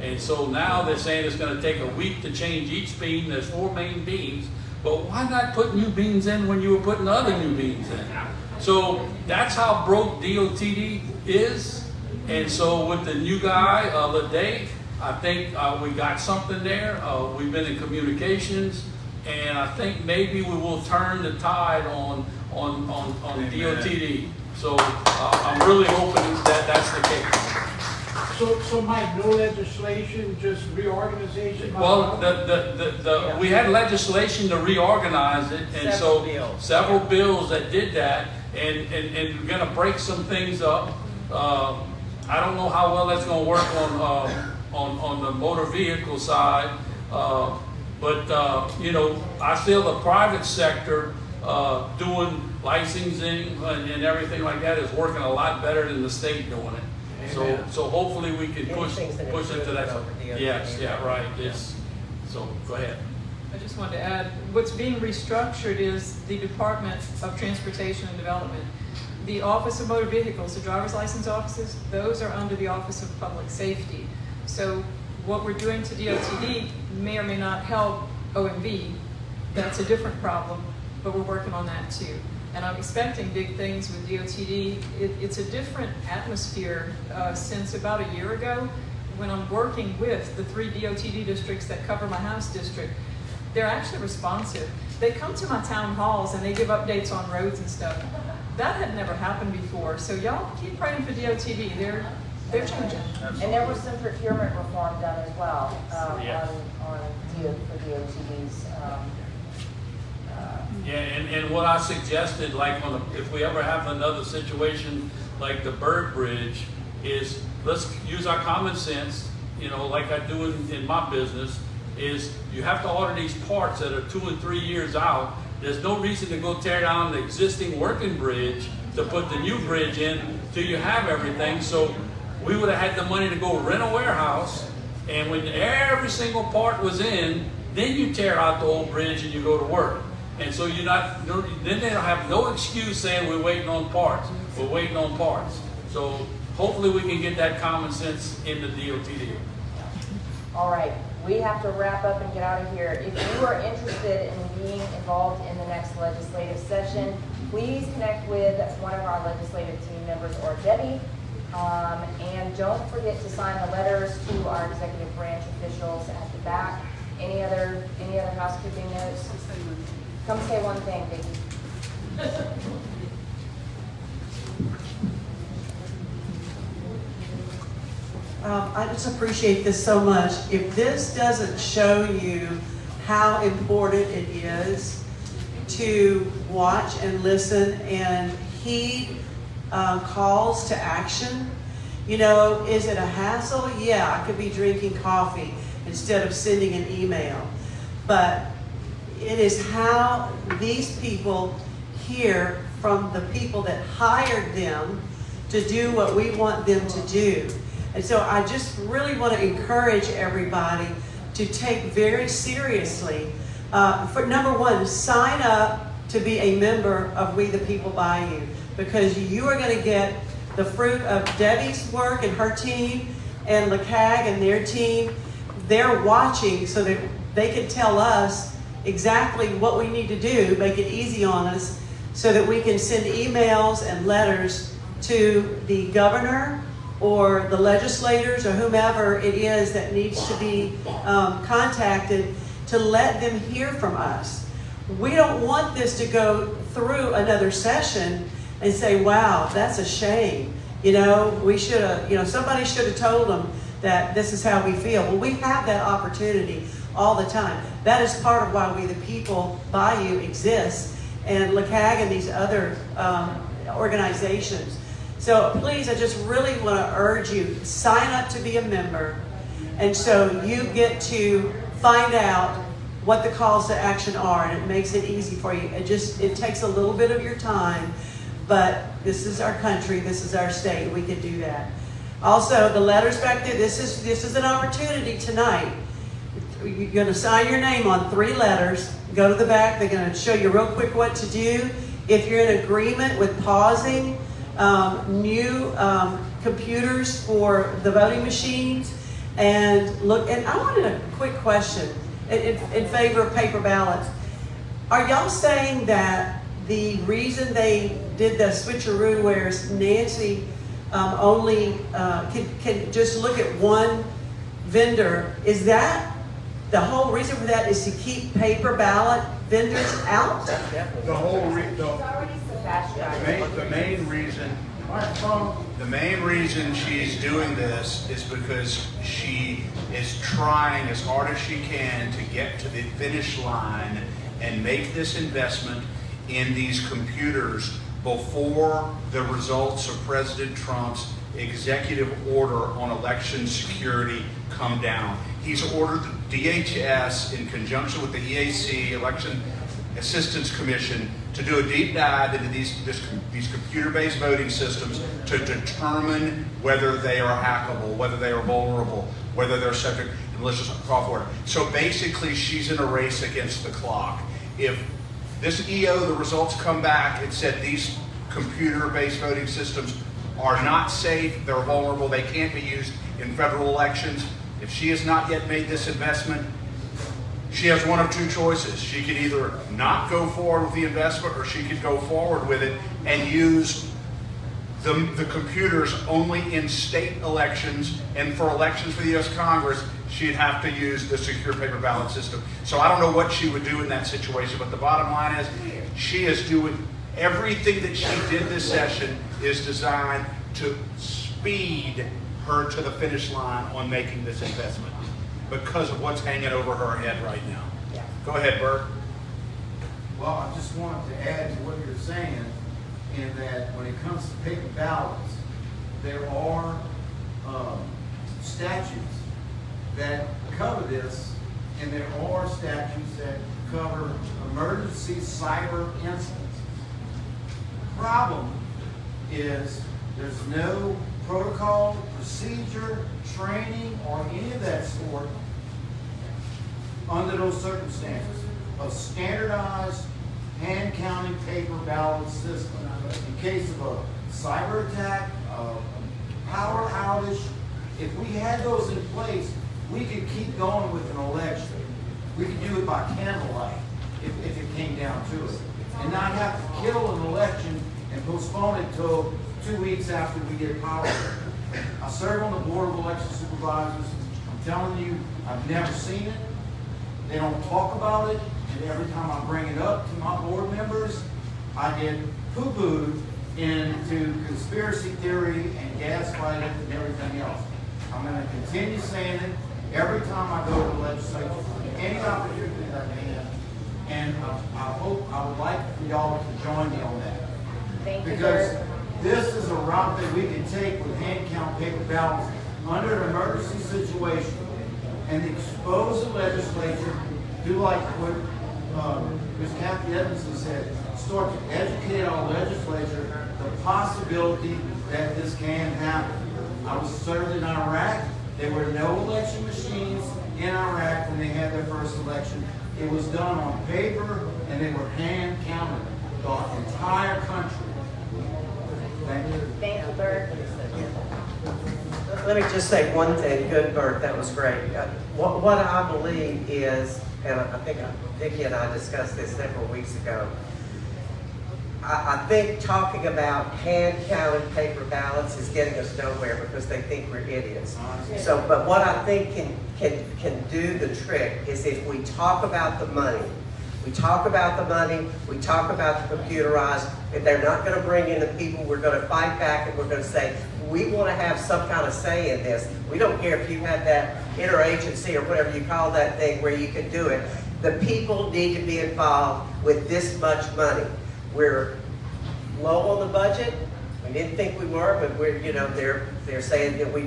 And so now they're saying it's going to take a week to change each beam. There's 4 main beams, but why not put new beams in when you were putting other new beams in? So that's how broke DOTD is. And so with the new guy, Leday, I think we got something there. We've been in communications, and I think maybe we will turn the tide on DOTD. So I'm really hoping that that's the case. So Mike, no legislation, just reorganization? Well, we had legislation to reorganize it, and several bills that did that, and we're going to break some things up. I don't know how well that's going to work on the motor vehicle side, but you know, I feel the private sector doing licensing and everything like that is working a lot better than the state doing it. So hopefully we can push into that. Yes, yeah, right. Yes. So go ahead. I just wanted to add, what's being restructured is the Department of Transportation and Development. The Office of Motor Vehicles, the driver's license offices, those are under the Office of Public Safety. So what we're doing to DOTD may or may not help OMV. That's a different problem, but we're working on that too. And I'm expecting big things with DOTD. It's a different atmosphere since about a year ago when I'm working with the 3 DOTD districts that cover my house district. They're actually responsive. They come to my town halls and they give updates on roads and stuff. That had never happened before. So y'all keep praying for DOTD. They're changing. And there was some procurement reform done as well for DOTD's Yeah, and what I suggested, like if we ever have another situation like the Bird Bridge, is let's use our common sense, like I do in my business, is you have to order these parts that are 2 and 3 years out. There's no reason to go tear down the existing working bridge to put the new bridge in till you have everything. So we would have had the money to go rent a warehouse, and when every single part was in, then you tear out the old bridge and you go to work. And so then they don't have no excuse saying we're waiting on parts. We're waiting on parts. So hopefully we can get that common sense in the DOT deal. All right, we have to wrap up and get out of here. If you are interested in being involved in the next legislative session, please connect with one of our legislative team members or Debbie. And don't forget to sign the letters to our executive branch officials at the back. Any other housekeeping notes? Come say one thing, Vicki. I just appreciate this so much. If this doesn't show you how important it is to watch and listen and heed calls to action, is it a hassle? Yeah, I could be drinking coffee instead of sending an email. But it is how these people hear from the people that hired them to do what we want them to do. And so I just really want to encourage everybody to take very seriously, for number one, sign up to be a member of We the People Bayou, because you are going to get the fruit of Debbie's work and her team and LeCag and their team. They're watching so that they can tell us exactly what we need to do, make it easy on us, so that we can send emails and letters to the governor or the legislators or whomever it is that needs to be contacted to let them hear from us. We don't want this to go through another session and say, wow, that's a shame. We should have, somebody should have told them that this is how we feel. Well, we have that opportunity all the time. That is part of why We the People Bayou exists, and LeCag and these other organizations. So please, I just really want to urge you, sign up to be a member, and so you get to find out what the calls to action are, and it makes it easy for you. It takes a little bit of your time, but this is our country, this is our state, we can do that. Also, the letters back there, this is an opportunity tonight. You're going to sign your name on 3 letters, go to the back, they're going to show you real quick what to do. If you're in agreement with pausing new computers for the voting machines, and I wanted a quick question in favor of paper ballots. Are y'all saying that the reason they did the switcheroo where Nancy only can just look at one vendor, is that the whole reason for that is to keep paper ballot vendors out? The main reason she's doing this is because she is trying as hard as she can to get to the finish line and make this investment in these computers before the results of President Trump's executive order on election security come down. He's ordered the DHS in conjunction with the EAC, Election Assistance Commission, to do a deep dive into these computer-based voting systems to determine whether they are hackable, whether they are vulnerable, whether they're subject to malicious software. So basically, she's in a race against the clock. If this EO, the results come back and said these computer-based voting systems are not safe, they're vulnerable, they can't be used in federal elections. If she has not yet made this investment, she has one of 2 choices. She could either not go forward with the investment, or she could go forward with it and use the computers only in state elections, and for elections for the U.S. Congress, she'd have to use the secure paper ballot system. So I don't know what she would do in that situation, but the bottom line is she is doing everything that she did this session is designed to speed her to the finish line on making this investment because of what's hanging over her head right now. Yeah. Go ahead, Bert. Well, I just wanted to add to what you're saying, in that when it comes to paper ballots, there are statutes that cover this, and there are statutes that cover emergency cyber incidents. The problem is there's no protocol, procedure, training, or any of that sort under those circumstances of standardized hand counting paper ballot system. In case of a cyber attack, a power outage, if we had those in place, we could keep going with an election. We could do it by candlelight if it came down to it, and not have to kill an election and postpone it till 2 weeks after we get power. I serve on the Board of Election Supervisors. I'm telling you, I've never seen it. They don't talk about it, and every time I bring it up to my board members, I get poo-pooed into conspiracy theory and gaslighting and everything else. I'm going to continue saying it every time I go to the legislature, any opportunity that I can, and I would like for y'all to join me on that. Thank you, Because Bert. this is a route that we can take with hand count paper ballots under an emergency situation and expose the legislature, do like what Ms. Kathy Edmonston said, start to educate our legislature the possibility that this can happen. I was served in Iraq. There were no election machines in Iraq when they had their first election. It was done on paper, and they were hand counted the entire country. Thank you. Thank you, Bert. Let me just say one thing. Good, Bert, that was great. What I believe is, and I think Vicki and I discussed this several weeks ago, I think talking about hand-counted paper ballots is getting us nowhere because they think we're idiots. So, but what I think can do the trick is if we talk about the money. We talk about the money, we talk about the computerized. If they're not going to bring in the people, we're going to fight back and we're going to say, we want to have some kind of say in this. We don't care if you have that interagency or whatever you call that thing where you can do it. The people need to be involved with this much money. We're low on the budget. We didn't think we were, but we're, they're saying that we,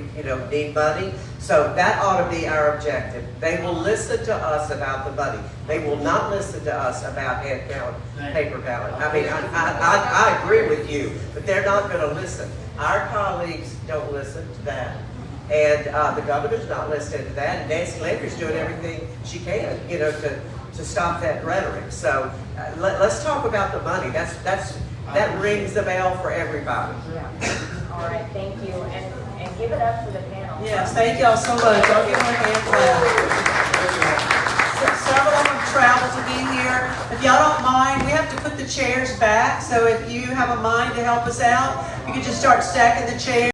need money. So that ought to be our objective. They will listen to us about the money. They will not listen to us about hand count paper ballot. I mean, I agree with you, but they're not going to listen. Our colleagues don't listen to that. And the governor's not listening to that. And Nancy Landry's doing everything she can, to stop that rhetoric. So let's talk about the money. That rings the bell for everybody. Yeah. All right, thank you. And give it up for the panel. Yes, thank y'all so much. I'll give them a hand clap. Several of them traveled to be here. If y'all don't mind, we have to put the chairs back. So if you have a mind to help us out, you can just start stacking the chairs.